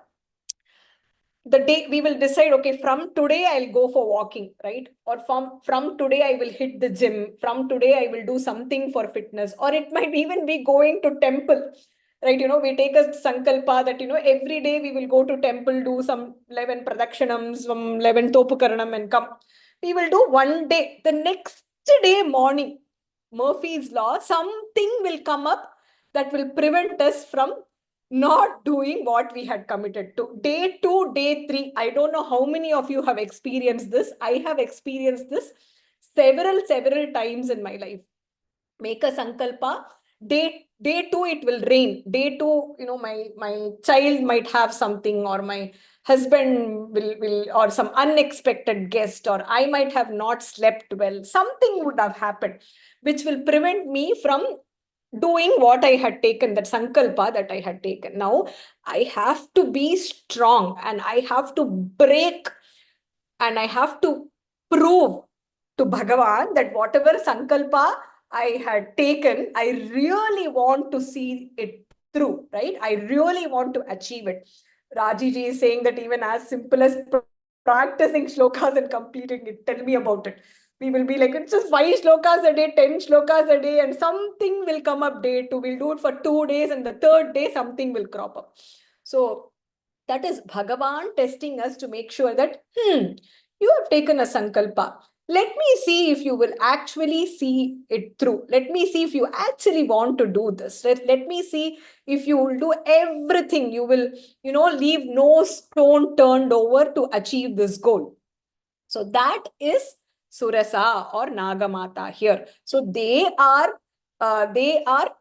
the day we will decide, okay, from today I'll go for walking, right? Or from today I will hit the gym, from today I will do something for fitness, or it might even be going to temple, right? We take a sankalpa that every day we will go to temple, do some 11 pradakshanams, some 11 topukaranam, and come. We will do one day. The next day morning, Murphy's law, something will come up that will prevent us from not doing what we had committed to. Day 2, day 3, I don't know how many of you have experienced this. I have experienced this several times in my life. Make a sankalpa. day two it will rain. Day two, my child might have something, or my husband will or some unexpected guest, or I might have not slept well. Something would have happened which will prevent me from doing what I had taken, that sankalpa that I had taken. Now I have to be strong, and I have to break, and I have to prove to Bhagavan that whatever sankalpa I had taken, I really want to see it through, right? I really want to achieve it. Rajiji is saying that even as simple as practicing shlokas and completing it, tell me about it. We will be like, it's just 5 shlokas a day, 10 shlokas a day, and something will come up day 2. We'll do it for 2 days, and the third day something will crop up. So that is Bhagavan testing us to make sure that, you have taken a sankalpa. Let me see if you will actually see it through. Let me see if you actually want to do this. Let me see if you will do everything. You will, leave no stone turned over to achieve this goal. So that is Surasa or Nagamata here. So they are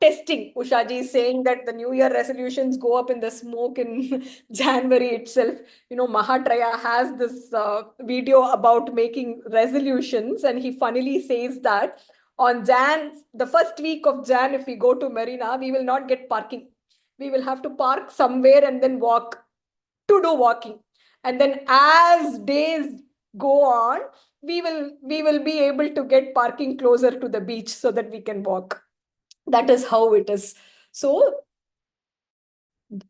testing. Ushaji is saying that the New Year resolutions go up in the smoke in January itself. Mahatraya has this video about making resolutions, and he funnily says that on the first week of Jan, if we go to Marina, we will not get parking. We will have to park somewhere and then walk to do walking. And then as days go on, we will be able to get parking closer to the beach so that we can walk. That is how it is. So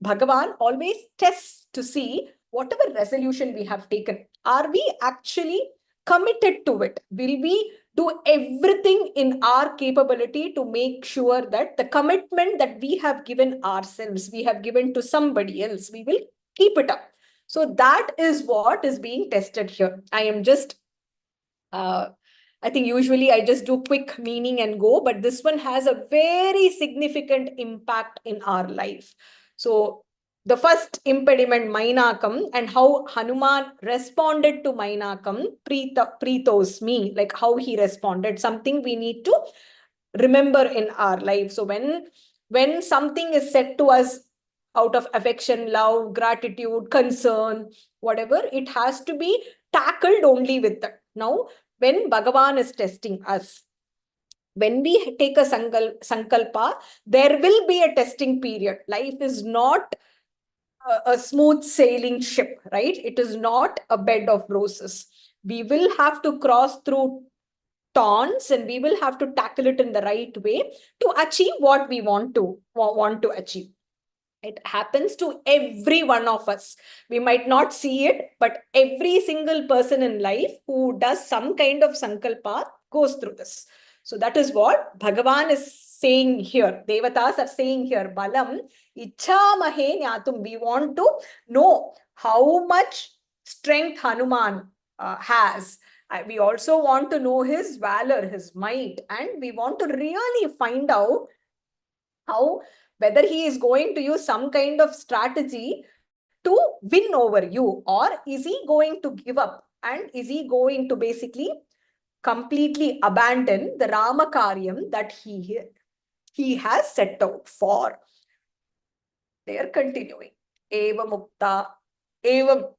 Bhagavan always tests to see whatever resolution we have taken, are we actually committed to it? Will we do everything in our capability to make sure that the commitment that we have given ourselves, we have given to somebody else, we will keep it up? So that is what is being tested here. I am just I think usually I just do quick meaning and go, but this one has a very significant impact in our life. So the first impediment, Mainakam, and how Hanuman responded to Mainakam, Pritosmi, like how he responded, something we need to remember in our life. So when something is said to us out of affection, love, gratitude, concern, whatever, it has to be tackled only with that. Now, when Bhagavan is testing us, when we take a sankalpa, there will be a testing period. Life is not a smooth sailing ship, right? It is not a bed of roses. We will have to cross through thorns, and we will have to tackle it in the right way to achieve what we want to achieve. It happens to every one of us. We might not see it, but every single person in life who does some kind of sankalpa goes through this. So that is what Bhagavan is saying here. Devatas are saying here, Balam, Ichamahe Nyatum. We want to know how much strength Hanuman has. We also want to know his valor, his might, and we want to really find out whether he is going to use some kind of strategy to win over you, or is he going to give up, and is he going to basically completely abandon the Rama Karyam that he has set out for. They are continuing. Evam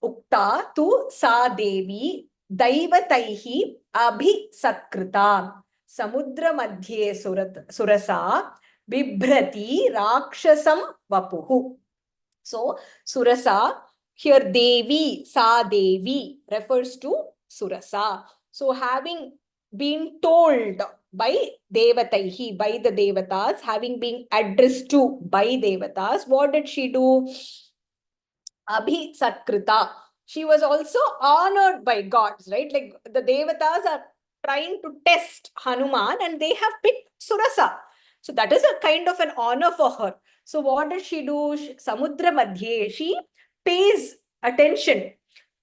ukta tu sa devi daivataihi abhisakrita samudra madhye surasa bibhrati rakshasam vapuhu. So Surasa, here Devi, Sa Devi refers to Surasa. So having been told by Devataihi, by the Devatas, having been addressed to by Devatas, what did she do? Abhi Satkrita. She was also honored by gods, right? Like the Devatas are trying to test Hanuman, and they have picked Surasa. So that is a kind of an honor for her. So what does she do? Samudra Madhye, she pays attention.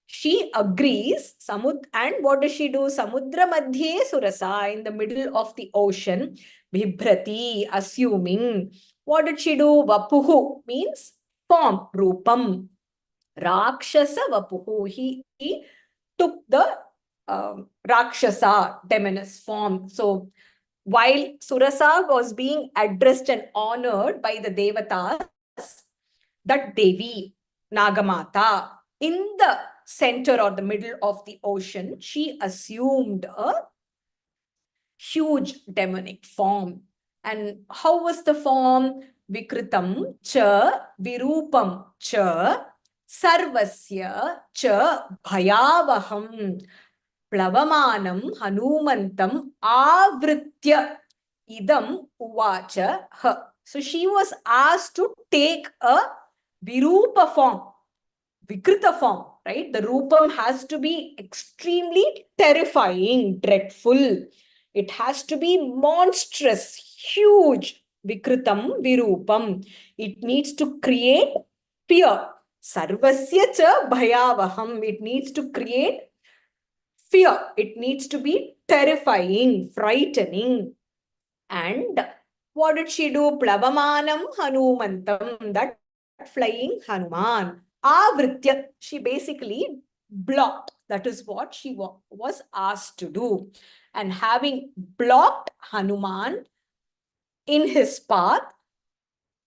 She agrees. And what does she do? Samudra Madhye Surasa, in the middle of the ocean. Bibhrati, assuming. What did she do? Vapuhu means form, Rupam. Rakshasa Vapuhu. He took the Rakshasa, demoness form. So while Surasa was being addressed and honored by the Devatas, that Devi, Nagamata, in the center or the middle of the ocean, she assumed a huge demonic form. And how was the form? Vikritam cha virupam cha sarvasya cha bhayavaham plavamanam hanumantam avritya idam uvacha ha. So she was asked to take a virupa form, vikrita form, right? The rupam has to be extremely terrifying, dreadful. It has to be monstrous, huge. Vikritam virupam. It needs to create fear. Sarvasya cha bhayavaham. It needs to create fear. It needs to be terrifying, frightening. And what did she do? Plavamanam Hanumantam, that flying Hanuman. Avritya, she basically blocked. That is what she was asked to do. And having blocked Hanuman in his path,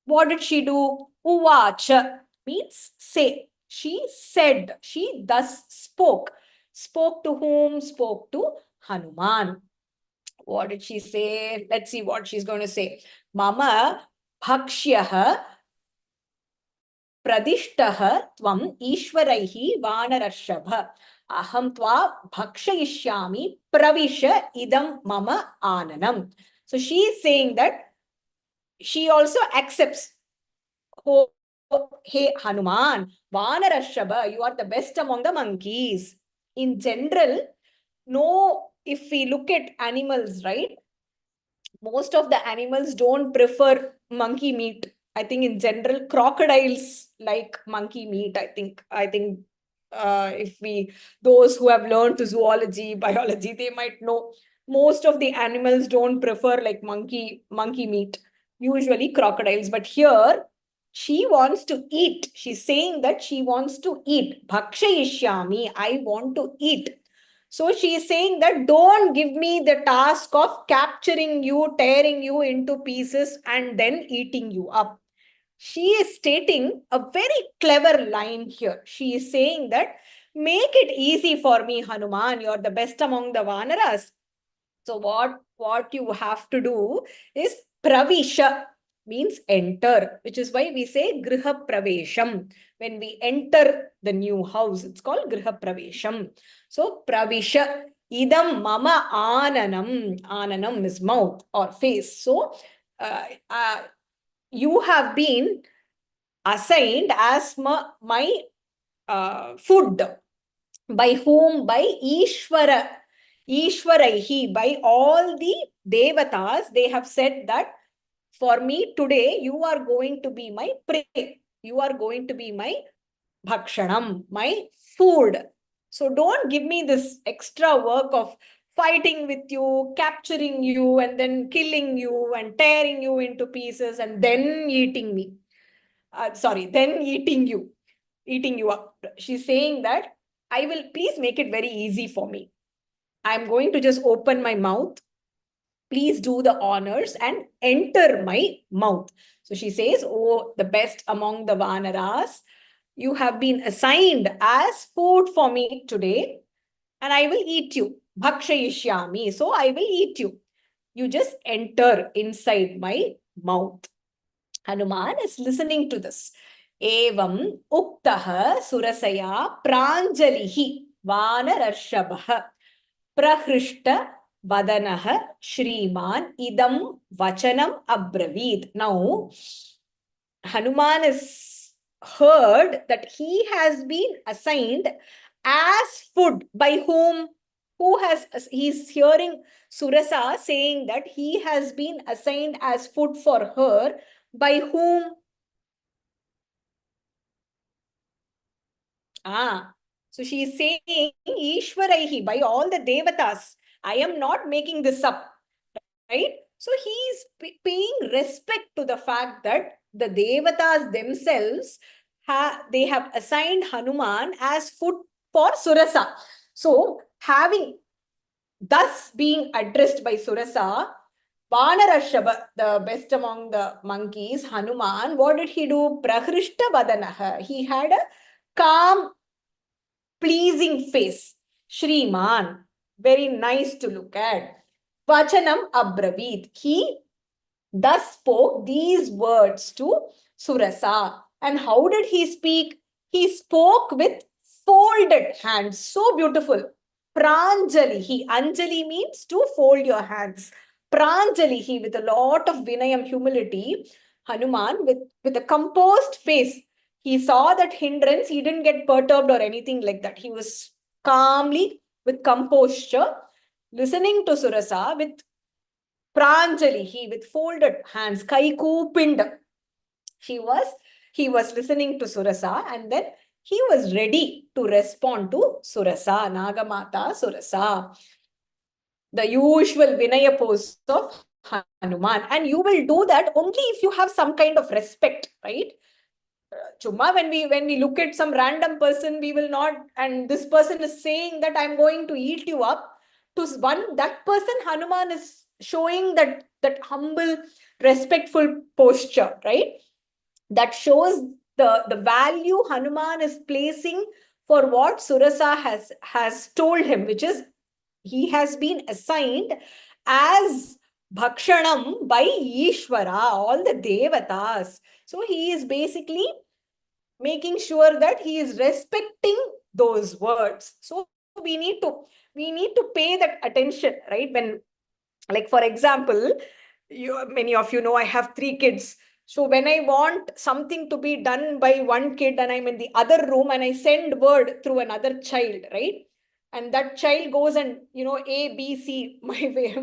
what did she do? Uvacha means say. She said, she thus spoke. Spoke to whom? Spoke to Hanuman. What did she say? Let's see what she's going to say. Mama bhakshyah pradishtaha tvam ishvaraihi vanarashabha. Aham tva bhakshayishyami pravisha idam mama ananam. So she is saying that she also accepts. Oh, hey Hanuman, vanarashabha, you are the best among the monkeys. In general, no, if we look at animals, right? Most of the animals don't prefer monkey meat. I think in general, crocodiles like monkey meat. I think if those who have learned to zoology, biology, they might know most of the animals don't prefer like monkey meat. Usually crocodiles, but here she wants to eat. She's saying that she wants to eat. Bhakshayishyami, I want to eat. So she is saying that don't give me the task of capturing you, tearing you into pieces and then eating you up. She is stating a very clever line here. She is saying that make it easy for me, Hanuman. You're the best among the Vanaras. So what you have to do is pravisha, means enter, which is why we say griha pravesham. When we enter the new house, it's called griha pravesham. So pravisha idam mama ananam. Ananam is mouth or face. So you have been assigned as my food. By whom? By Ishvara. Ishvaraihi, by all the devatas, they have said that for me today, you are going to be my prey. You are going to be my bhakshanam, my food. So don't give me this extra work of fighting with you, capturing you, and then killing you and tearing you into pieces and then eating me. Then eating you up. She's saying that I will please make it very easy for me. I'm going to just open my mouth. Please do the honors and enter my mouth. So she says, oh, the best among the Vanaras, you have been assigned as food for me today, and I will eat you. Bhakshayishyami. So I will eat you. You just enter inside my mouth. Hanuman is listening to this. Evam uktaha surasaya pranjalihi vanarashabha prahrishta vadanaha shriman idam vachanam abravid. Now, Hanuman is heard that he has been assigned as food. By whom? He's hearing Surasa saying that he has been assigned as food for her. By whom? So she is saying Ishvaraihi, by all the devatas. I am not making this up, right? So he is paying respect to the fact that the devatas themselves they have assigned Hanuman as food for Surasa. So having thus being addressed by Surasa, Vanarashaba, the best among the monkeys, Hanuman, what did he do? Prahrishta vadanaha. He had a calm, pleasing face. Shriman, very nice to look at. Vachanam abravit. He thus spoke these words to Surasa. And how did he speak? He spoke with folded hands. So beautiful. Pranjali. Anjali means to fold your hands. Pranjali. With a lot of vinayam, humility. Hanuman with a composed face. He saw that hindrance. He didn't get perturbed or anything like that. He was calmly, with composure, listening to Surasa with Pranjali, with folded hands, Kaikupinda. He was listening to Surasa, and then he was ready to respond to Surasa, Nagamata Surasa. The usual Vinaya pose of Hanuman. And you will do that only if you have some kind of respect, right? Chumma, when we look at some random person, we will not, and this person is saying that I'm going to eat you up. To that person, Hanuman is showing that humble, respectful posture, right? That shows the value Hanuman is placing for what Surasa has told him, which is he has been assigned as Bhakshanam by Ishvara, all the Devatas. So he is basically making sure that he is respecting those words. So we need to pay that attention, right? When, like, for example, many of you know I have 3 kids. So when I want something to be done by one kid and I'm in the other room and I send word through another child, right? And that child goes and, A, B, C, my way,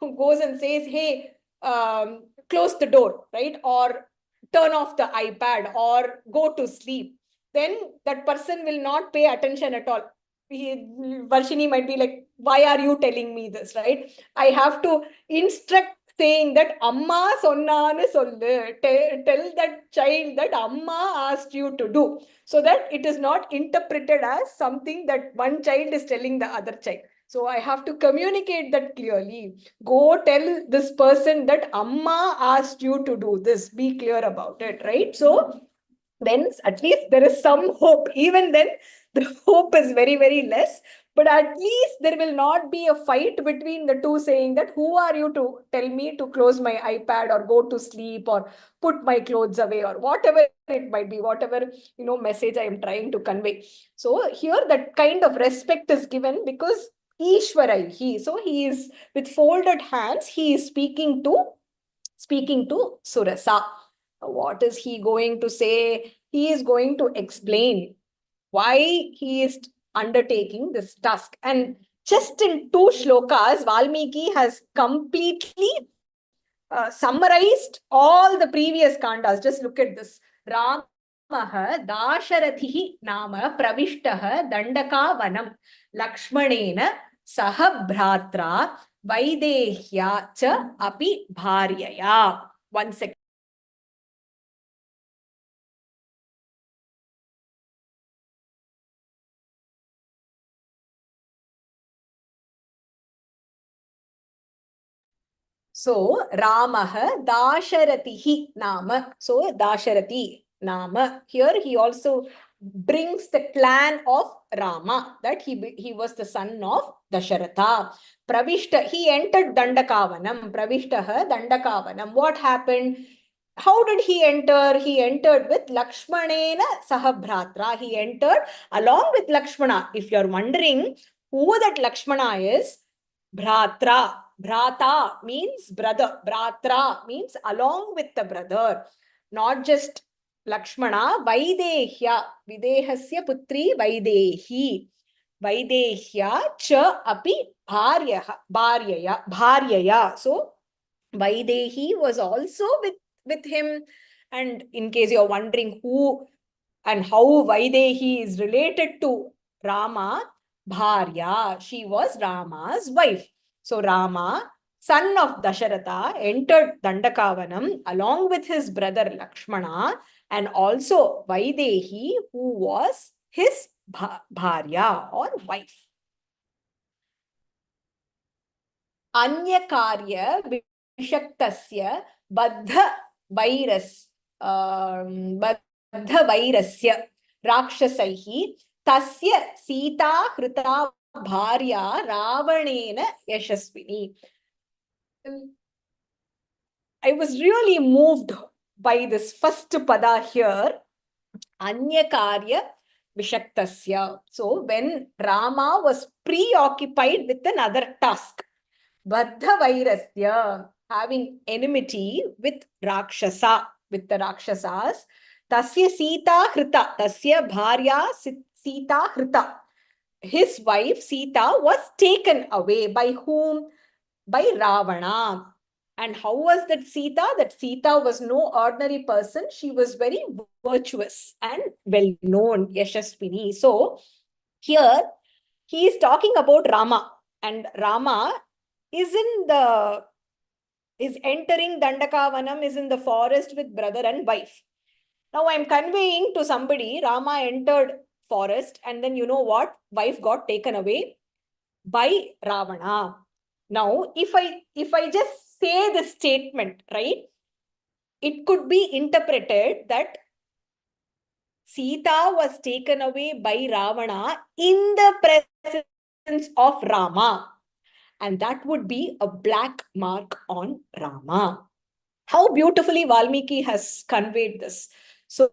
who goes and says, hey, close the door, right? Or turn off the iPad or go to sleep. Then that person will not pay attention at all. Varshini might be like, why are you telling me this, right? I have to instruct saying that Amma sonnanu sollu. Tell that child that Amma asked you to do, so that it is not interpreted as something that one child is telling the other child. So I have to communicate that clearly. Go tell this person that Amma asked you to do this. Be clear about it, right? So then at least there is some hope. Even then, the hope is very, very less. But at least there will not be a fight between the two saying that, who are you to tell me to close my iPad or go to sleep or put my clothes away or whatever it might be, whatever, message I am trying to convey. So here that kind of respect is given because Ishvara, he is with folded hands, he is speaking to Surasa. What is he going to say? He is going to explain why he is undertaking this task. And just in 2 shlokas, Valmiki has completely summarized all the previous kandas. Just look at this. Ramaha Dasharathihi nama pravishtaha dandaka vanam Lakshmanena saha bhratra Vaidehya cha api bharyaya. 1 second. So, Ramaha Dasharatihi Nama. So, Dasharati Nama. Here he also brings the clan of Rama, that he was the son of Dasharatha. Pravishta, he entered Dandakavanam. Pravishtaha Dandakavanam. What happened? How did he enter? He entered with Lakshmanena Sahabhratra. He entered along with Lakshmana. If you're wondering who that Lakshmana is, Bhratra. Bhrata means brother. Bhratra means along with the brother. Not just Lakshmana. Vaidehya. Videhasya putri Vaidehi. Vaidehya cha api bharyaya. So, Vaidehi was also with him. And in case you're wondering who and how Vaidehi is related to Rama, Bharya, she was Rama's wife. So Rama, son of Dasharatha, entered Dandakavanam along with his brother Lakshmana and also Vaidehi, who was his Bharya or wife. Anya Karya Vishaktasya Baddha Virus Baddha Virasya Rakshasaihi Tasya Sita Hrita Bharya Ravanena Yashasvini. I was really moved by this first pada here. Anya Karya Vishaktasya. So when Rama was preoccupied with another task, Baddha Vairasya, having enmity with Rakshasa, with the Rakshasas, Tasya Sita Hrita, Tasya Bharya Sita Hrita. His wife Sita was taken away. By whom? By Ravana. And how was that Sita? That Sita was no ordinary person. She was very virtuous and well known, Yashaswini. So here he is talking about Rama, and Rama is entering Dandakavanam, is in the forest with brother and wife. Now I'm conveying to somebody, Rama entered forest, and then you know what? Wife got taken away by Ravana. Now, if I just say this statement, right, it could be interpreted that Sita was taken away by Ravana in the presence of Rama. And that would be a black mark on Rama. How beautifully Valmiki has conveyed this. So,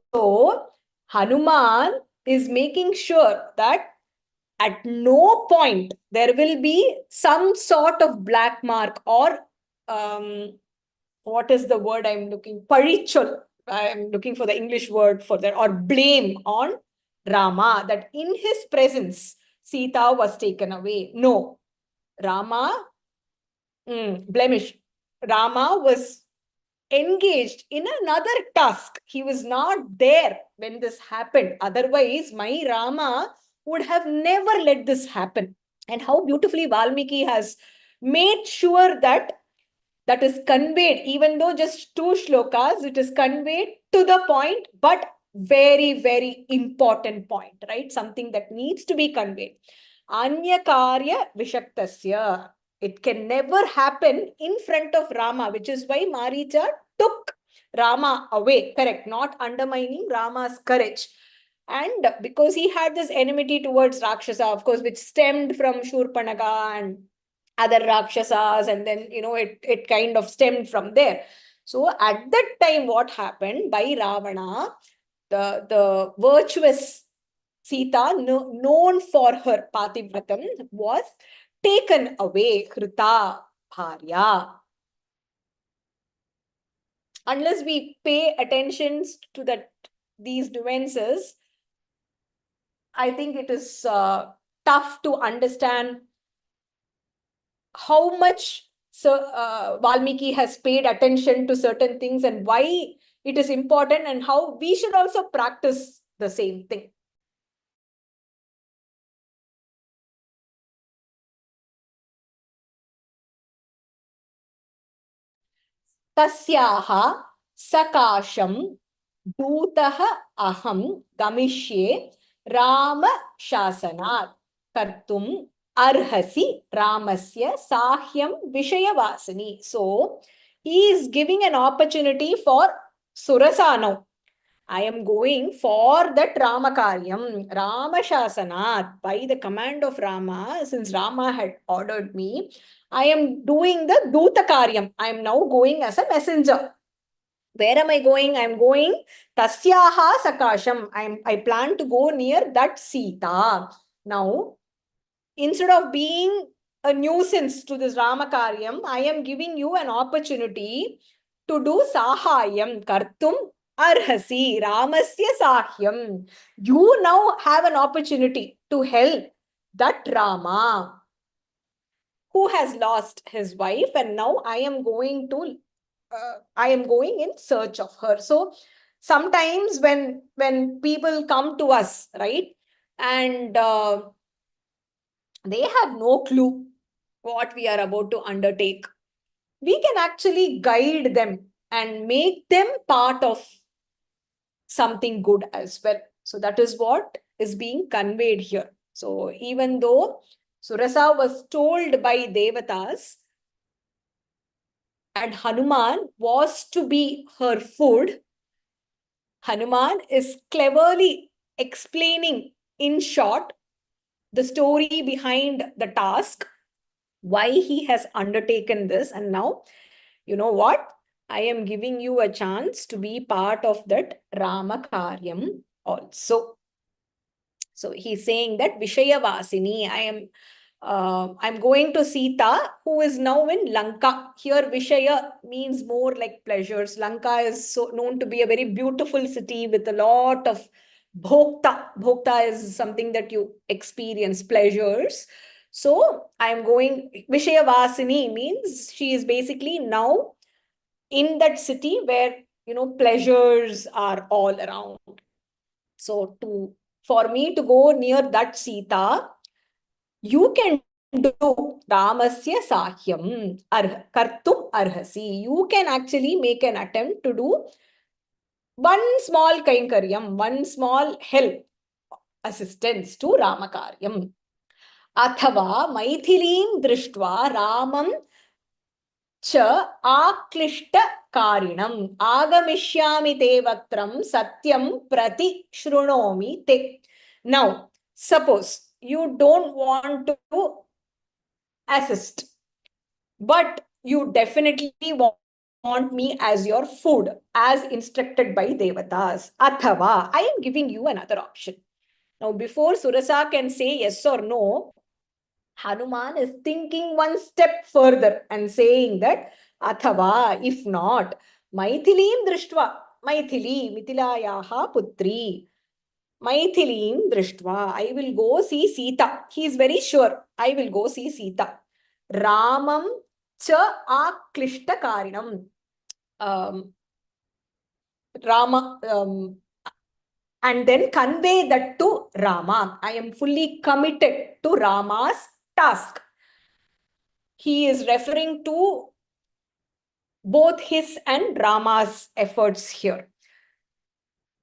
Hanuman is making sure that at no point there will be some sort of black mark or what is the word I'm looking? Parichal. I'm looking for the English word for that, or blame on Rama, that in his presence Sita was taken away. No, Rama, blemish. Rama was engaged in another task. He was not there when this happened. Otherwise, my Rama would have never let this happen. And how beautifully Valmiki has made sure that that is conveyed, even though just 2 shlokas, it is conveyed to the point, but very, very important point, right? Something that needs to be conveyed. Anya Karya Vishaktasya. It can never happen in front of Rama, which is why Maricha took Rama away. Correct. Not undermining Rama's courage. And because he had this enmity towards Rakshasa, of course, which stemmed from Shurpanaga and other Rakshasas, and then, it kind of stemmed from there. So at that time, what happened? By Ravana, the virtuous Sita, known for her Pativratam, was taken away, Hrita Bharya. Unless we pay attention to these nuances, I think it is tough to understand how much Valmiki has paid attention to certain things and why it is important, and how we should also practice the same thing. Tasyaha sakasham dutaha aham gamishye Rama shasanat kartum arhasi Ramasya sahyam vishayavasini. So he is giving an opportunity for Surasa now. I am going for that Ramakaryam, Rama Shasanat, by the command of Rama, since Rama had ordered me, I am doing the Dutakaryam. I am now going as a messenger. Where am I going? I am going Tasyaha Sakasham. I plan to go near that Sita. Now, instead of being a nuisance to this Ramakaryam, I am giving you an opportunity to do Sahayam, Kartum Arhasi, Ramasya Sahyam. You now have an opportunity to help that Rama who has lost his wife, and now I am going in search of her. So sometimes when people come to us, right, and they have no clue what we are about to undertake, we can actually guide them and make them part of something good as well. So that is what is being conveyed here. So even though Surasa was told by Devatas and Hanuman was to be her food, Hanuman is cleverly explaining in short the story behind the task, why he has undertaken this. And now, you know what? I am giving you a chance to be part of that Rama Karyam also. So he's saying that Vishaya Vasini, I'm going to Sita, who is now in Lanka. Here, Vishaya means more like pleasures. Lanka is so known to be a very beautiful city with a lot of bhokta. Bhokta is something that you experience, pleasures. So I'm going, Vishaya Vasini means she is basically now in that city where, pleasures are all around. So for me to go near that Sita, you can do Ramasya Sahyam Kartum Arhasi. You can actually make an attempt to do one small Kainkaryam, one small help, assistance to Ramakaryam. Athava Maithilim Drishtva Ramam Cha Aklishta Karinam Agamishyami Te Vatram Satyam Prati Shrunomi Te. Now, suppose you don't want to assist, but you definitely want me as your food, as instructed by Devatas. Athava, I am giving you another option. Now, before Surasa can say yes or no, Hanuman is thinking one step further and saying that Athava, if not, Maithilim Drishtva, Maithili, Mithilayaha Putri, Maithilim Drishtva, I will go see Sita. He is very sure, I will go see Sita. Ramam cha aklishta karinam. Rama, and then convey that to Rama. I am fully committed to Rama's task. He is referring to both his and Rama's efforts here.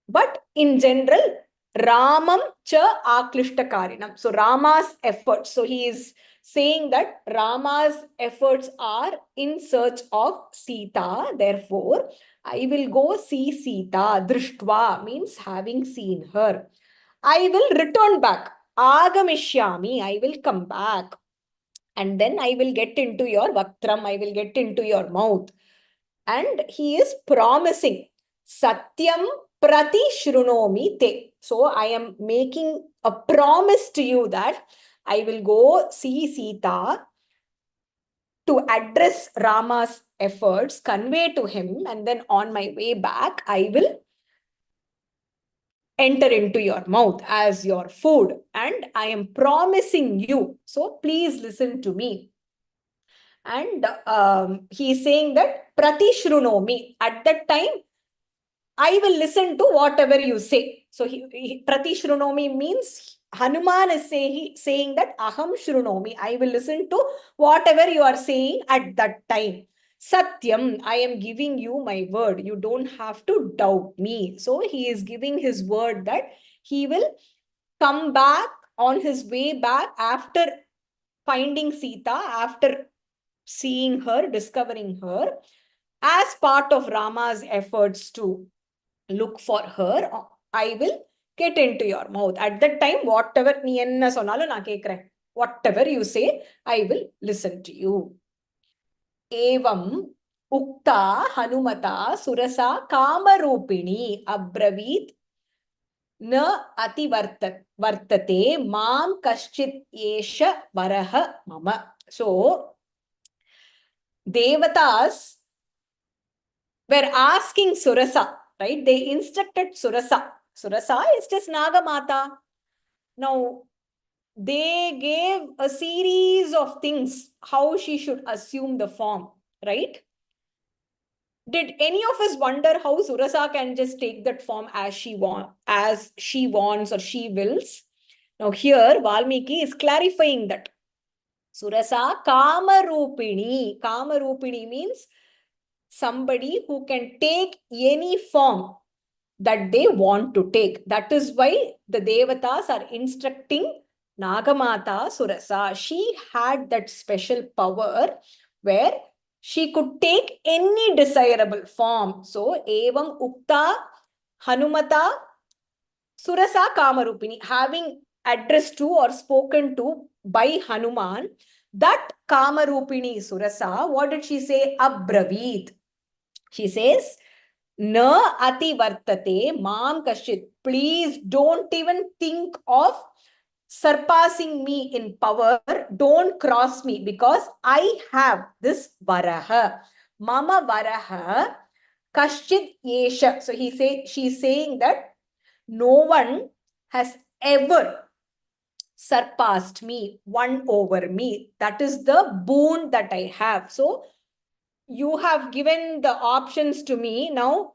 But in general, Ramam cha aklishta karinam. So Rama's efforts. So he is saying that Rama's efforts are in search of Sita. Therefore, I will go see Sita. Drishtva means having seen her. I will return back. Agamishyami, I will come back. And then I will get into your vaktram, I will get into your mouth. And he is promising Satyam Prati Shrunomi Te. So I am making a promise to you that I will go see Sita to address Rama's efforts, convey to him, and then on my way back, I will enter into your mouth as your food. And I am promising you. So please listen to me. And he is saying that Prati Shrunomi. At that time, I will listen to whatever you say. So Prati Shrunomi means Hanuman is saying that Aham Shrunomi. I will listen to whatever you are saying at that time. Satyam, I am giving you my word. You don't have to doubt me. So he is giving his word that he will come back on his way back after finding Sita, after seeing her, discovering her, as part of Rama's efforts to look for her. I will get into your mouth. At that time, whatever நீ என்ன சொன்னாலும் நான் கேட்கிறேன். Whatever you say, I will listen to you. Evam ukta Hanumata Surasa Kamarupini Abravit na ati vartate mam kaschit esha varaha mama. So, Devatas were asking Surasa, right? They instructed Surasa. Surasa is just Nagamata. Now, they gave a series of things how she should assume the form, right? Did any of us wonder how Surasa can just take that form as she wants or she wills? Now here, Valmiki is clarifying that. Surasa Kamarupini. Kamarupini means somebody who can take any form that they want to take. That is why the Devatas are instructing Nagamata Surasa. She had that special power where She could take any desirable form. So, evam ukta Hanumata Surasa Kamarupini, having addressed to or spoken to by Hanuman, that Kamarupini Surasa, what did she say? Abravit. She says, Na ati vartate mam kashit. Please don't even think of surpassing me in power. Don't cross me because I have this varaha. Mama varaha kashit yesha. So she's saying that no one has ever surpassed me, won over me. That is the boon that I have. So you have given the options to me. Now,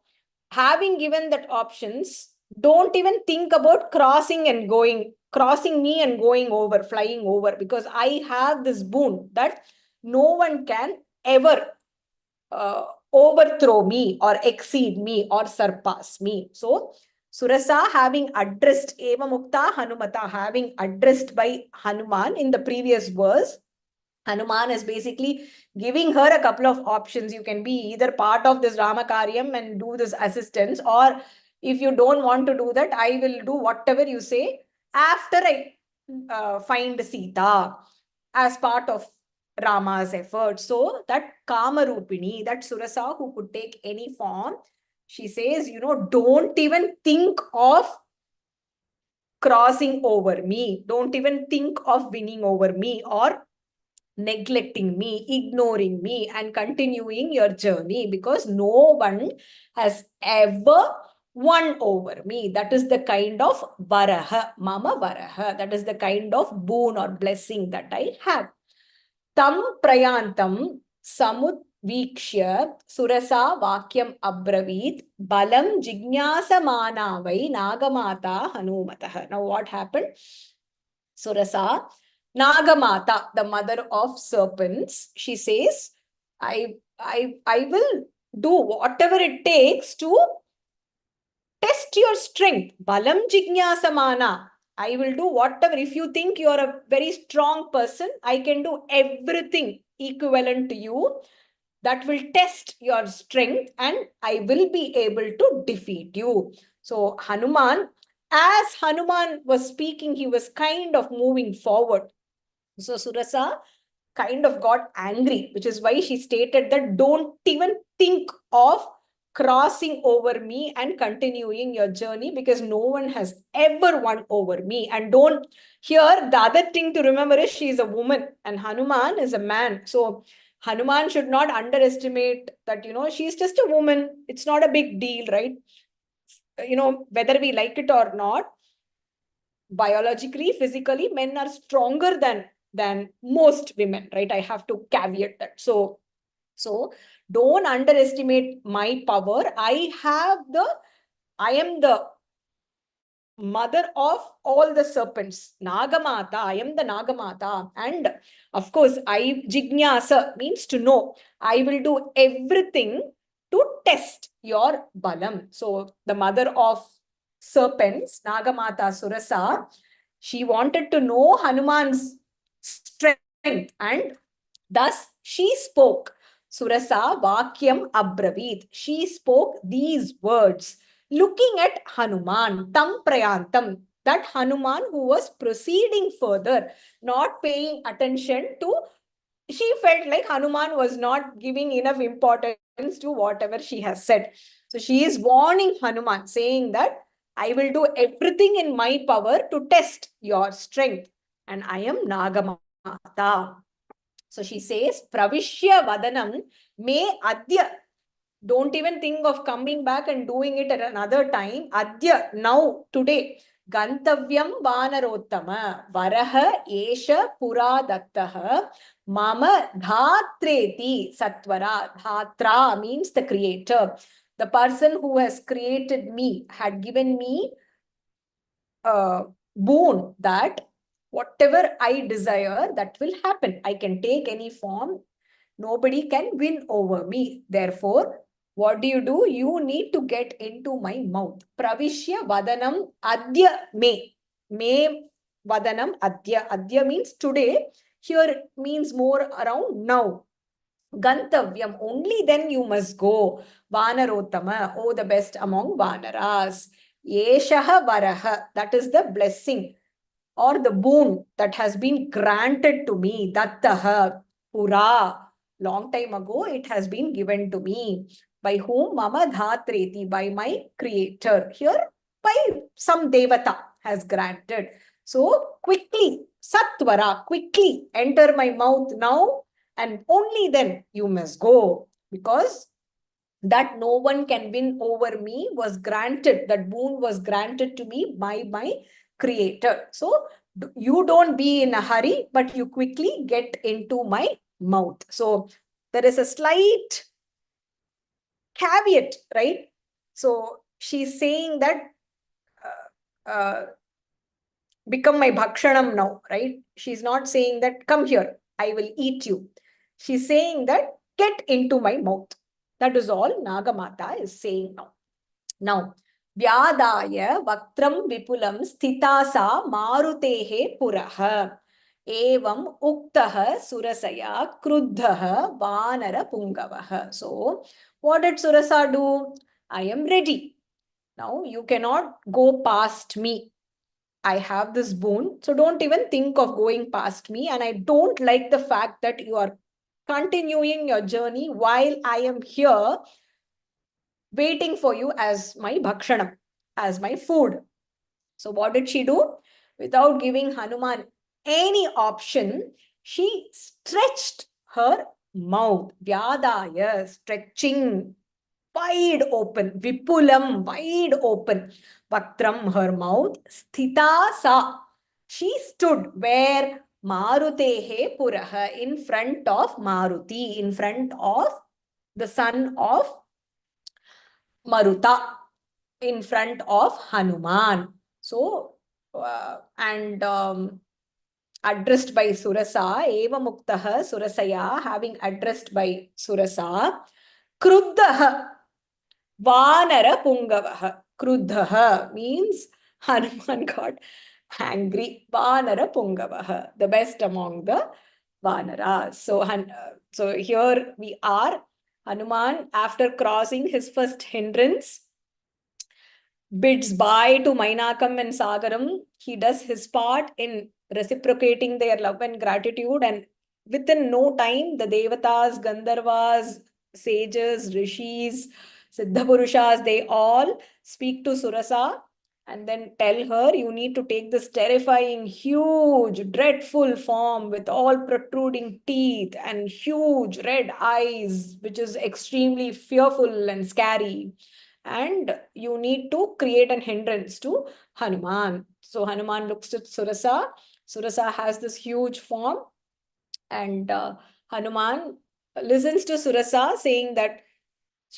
having given that options, don't even think about crossing me and going over, flying over, because I have this boon that no one can ever overthrow me or exceed me or surpass me. So, Surasa having addressed Eva Mukta Hanumata, having addressed by Hanuman in the previous verse, Hanuman is basically giving her a couple of options. You can be either part of this Ramakaryam and do this assistance, or if you don't want to do that, I will do whatever you say after I find Sita as part of Rama's effort. So that Kamarupini, that Surasa who could take any form, she says, don't even think of crossing over me. Don't even think of winning over me or neglecting me, ignoring me, and continuing your journey, because no one has ever won over me. That is the kind of varaha, mama varaha. That is the kind of boon or blessing that I have. Tam prayantam samudvikshya surasa vakyam abravit balam jignasamana vai nagamata hanumataha. Now what happened? Surasa, Nagamata, the mother of serpents, she says, I will do whatever it takes to test your strength. Balam jignasamana. I will do whatever. If you think you are a very strong person, I can do everything equivalent to you that will test your strength, and I will be able to defeat you. So Hanuman, as Hanuman was speaking, he was kind of moving forward. So Surasa kind of got angry, which is why she stated that don't even think of crossing over me and continuing your journey, because no one has ever won over me. And don't, here the other thing to remember is she is a woman and Hanuman is a man. So Hanuman should not underestimate that, she's just a woman. It's not a big deal, right? Whether we like it or not, biologically, physically, men are stronger than most women, right? I have to caveat that. So don't underestimate my power. I am the mother of all the serpents. Nagamata, I am the Nagamata. And of course, Jignyasa means to know. I will do everything to test your balam. So the mother of serpents, Nagamata Surasa, she wanted to know Hanuman's strength, and thus she spoke. Surasa Vakyam Abravit. She spoke these words, looking at Hanuman, Tam Prayantam, that Hanuman who was proceeding further, not paying attention to, she felt like Hanuman was not giving enough importance to whatever she has said. So she is warning Hanuman, saying that I will do everything in my power to test your strength, and I am Nagamata. So she says, Pravishya Vadanam me Adya. Don't even think of coming back and doing it at another time. Adya, now, today. Gantavyam Vanarottama Varaha Esha Pura Dattaha Mama Dhatreti Satvara. Dhatra means the creator. The person who has created me had given me a boon that whatever I desire, that will happen. I can take any form. Nobody can win over me. Therefore, what do? You need to get into my mouth. Pravishya Vadanam Adya Me. Me Vadanam Adya. Adya means today. Here it means more around now. Gantavyam, only then you must go. Vanarottama, oh the best among Vanaras. Yeshaha Varaha, that is the blessing or the boon that has been granted to me. Dattaha, Pura, long time ago it has been given to me. By whom? Mama Dhatreti, by my creator. Here, by some devata has granted. So quickly, Satvara, quickly enter my mouth now, and only then you must go, because that no one can win over me was granted, that boon was granted to me by my creator. So you don't be in a hurry, but you quickly get into my mouth. So there is a slight caveat, right? So she's saying that become my bhakshanam now, right? She's not saying that come here, I will eat you. She's saying that get into my mouth. That is all Nagamata is saying now. Now, Vyadaya Vaktram Vipulam Sthitasa Marutehe Puraha. Evam Uktaha Surasaya Kruddhaha Vanara Pungavaha. So, what did Surasa do? I am ready. Now, you cannot go past me. I have this boon, so don't even think of going past me. And I don't like the fact that you are continuing your journey while I am here waiting for you as my bhakshanam, as my food. So what did she do? Without giving Hanuman any option, she stretched her mouth. Vyadaya, stretching, wide open. Vipulam, wide open. Vaktram, her mouth. Sthita sa, she stood where? Marutehe puraha, in front of Maruti, in front of the son of Maruta, in front of Hanuman. So, addressed by Surasa, Eva Muktaha Surasaya, having addressed by Surasa, Kruddaha, Vanara Pungavaha. Kruddaha means Hanuman got angry. Vanara Pungavaha, the best among the Vanaras. So here we are. Hanuman, after crossing his first hindrance, bids bye to Mainakam and Sagaram. He does his part in reciprocating their love and gratitude, and within no time, the Devatas, Gandharvas, sages, rishis, Siddhapurushas, they all speak to Surasa and then tell her, you need to take this terrifying, huge, dreadful form with all protruding teeth and huge red eyes, which is extremely fearful and scary. And you need to create an hindrance to Hanuman. So Hanuman looks at Surasa. Surasa has this huge form, and Hanuman listens to Surasa saying that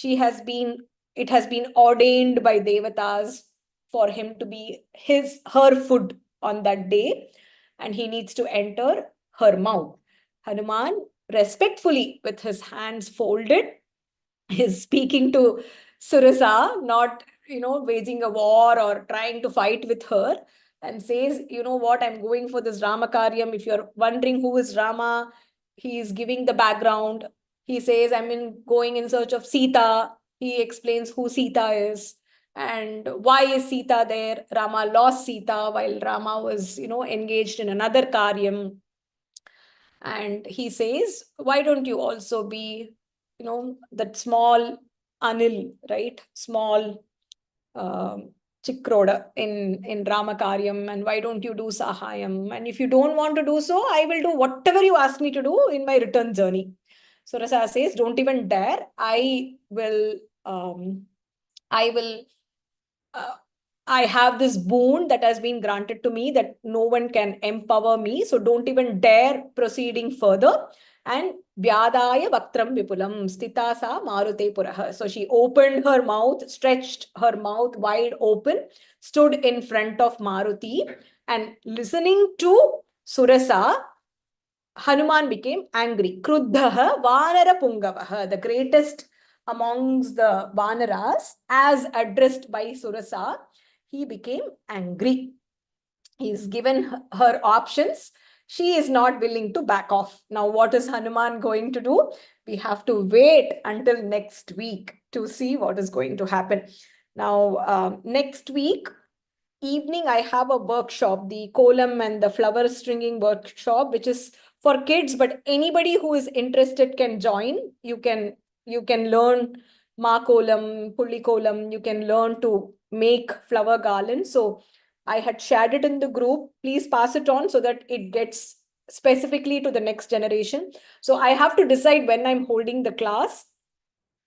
it has been ordained by Devatas for him to be her food on that day, and he needs to enter her mouth. Hanuman, respectfully, with his hands folded, is speaking to Surasa, not, waging a war or trying to fight with her, and says, you know what, I'm going for this Rama Karyam. If you're wondering who is Rama, he is giving the background. He says, going in search of Sita. He explains who Sita is and why is Sita there. Rama lost Sita while Rama was, engaged in another Karyam. And he says, why don't you also be, that small Anil, right? Small Chikroda in Ramakaryam, and why don't you do Sahayam? And if you don't want to do so, I will do whatever you ask me to do in my return journey. So Rasa says, don't even dare. I have this boon that has been granted to me that no one can empower me. So don't even dare proceeding further. And Vyadaya Vaktram Vipulam Stitasa Marute Puraha. So she opened her mouth, stretched her mouth wide open, stood in front of Maruti, and listening to Surasa, Hanuman became angry. Kruddhaha Vanara Pungavaha, the greatest amongst the Vanaras, as addressed by Surasa, he became angry. He's given her options. she is not willing to back off. Now, what is Hanuman going to do? We have to wait until next week to see what is going to happen. Now, next week evening, I have a workshop, the kolam and the flower stringing workshop, which is for kids, but anybody who is interested can join. You can learn ma kolam, pulli kolam. You can learn to make flower garlands. So I had shared it in the group. Please pass it on so that it gets specifically to the next generation. So I have to decide when I'm holding the class.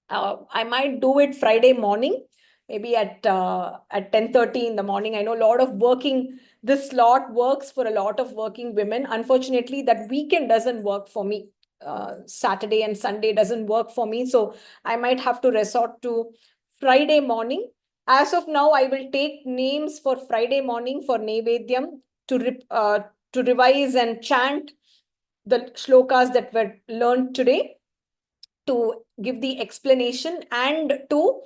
I might do it Friday morning, maybe at 10:30 in the morning. I know a lot of this slot works for a lot of working women. Unfortunately, that weekend doesn't work for me. Saturday and Sunday doesn't work for me. So I might have to resort to Friday morning. As of now, I will take names for Friday morning for Naivedyam to revise and chant the shlokas that were learned today, to give the explanation and to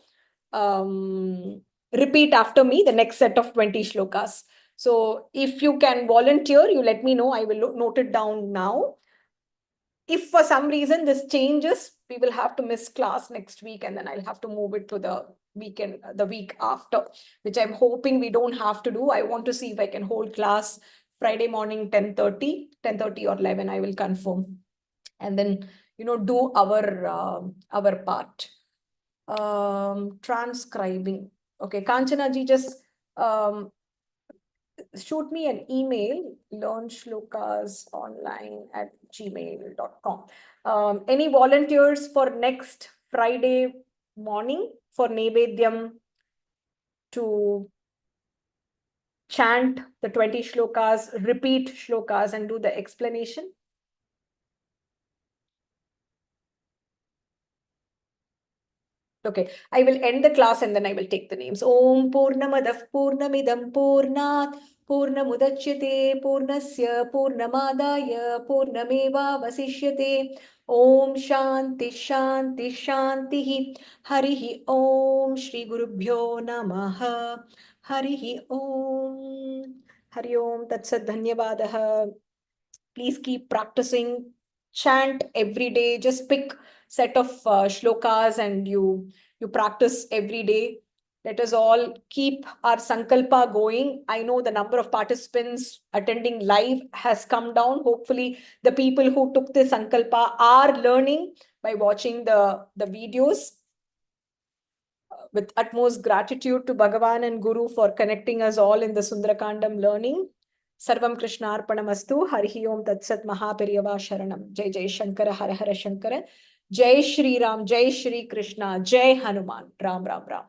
repeat after me the next set of 20 shlokas. So if you can volunteer, you let me know. I will note it down now. If for some reason this changes, we will have to miss class next week, and then I'll have to move it to the weekend, the week after, which I'm hoping we don't have to do. I want to see if I can hold class Friday morning 10:30 or 11. I will confirm, and then do our part. Transcribing. Okay, Kanchana ji, just shoot me an email, learnshlokas@gmail.com. Any volunteers for next Friday morning for Naivedyam to chant the 20 shlokas, repeat shlokas, and do the explanation? Okay, I will end the class and then I will take the names. Om Purnamadav Purnamidam Purnat Purnamudachyate Purnasya Purnamadaya Purnameva Vasishyate. Om Shanti Shanti Shanti. Harihi Om Shri Gurubhyo Namaha. Harihi Om. Hari Om Tat Sat Dhanyavadaha. Please keep practicing. Chant every day. Just pick set of shlokas and you practice every day. Let us all keep our sankalpa going. I know the number of participants attending live has come down. Hopefully, the people who took the sankalpa are learning by watching the videos. With utmost gratitude to Bhagavan and Guru for connecting us all in the Sundara Kandam learning. Sarvam Krishnarpanamastu. Harihi Om Tatsat Mahaperiyava Sharanam. Jai Jai Shankara Hara Hara Shankara. Jai Shri Ram. Jai Shri Krishna. Jai Hanuman. Ram Ram Ram.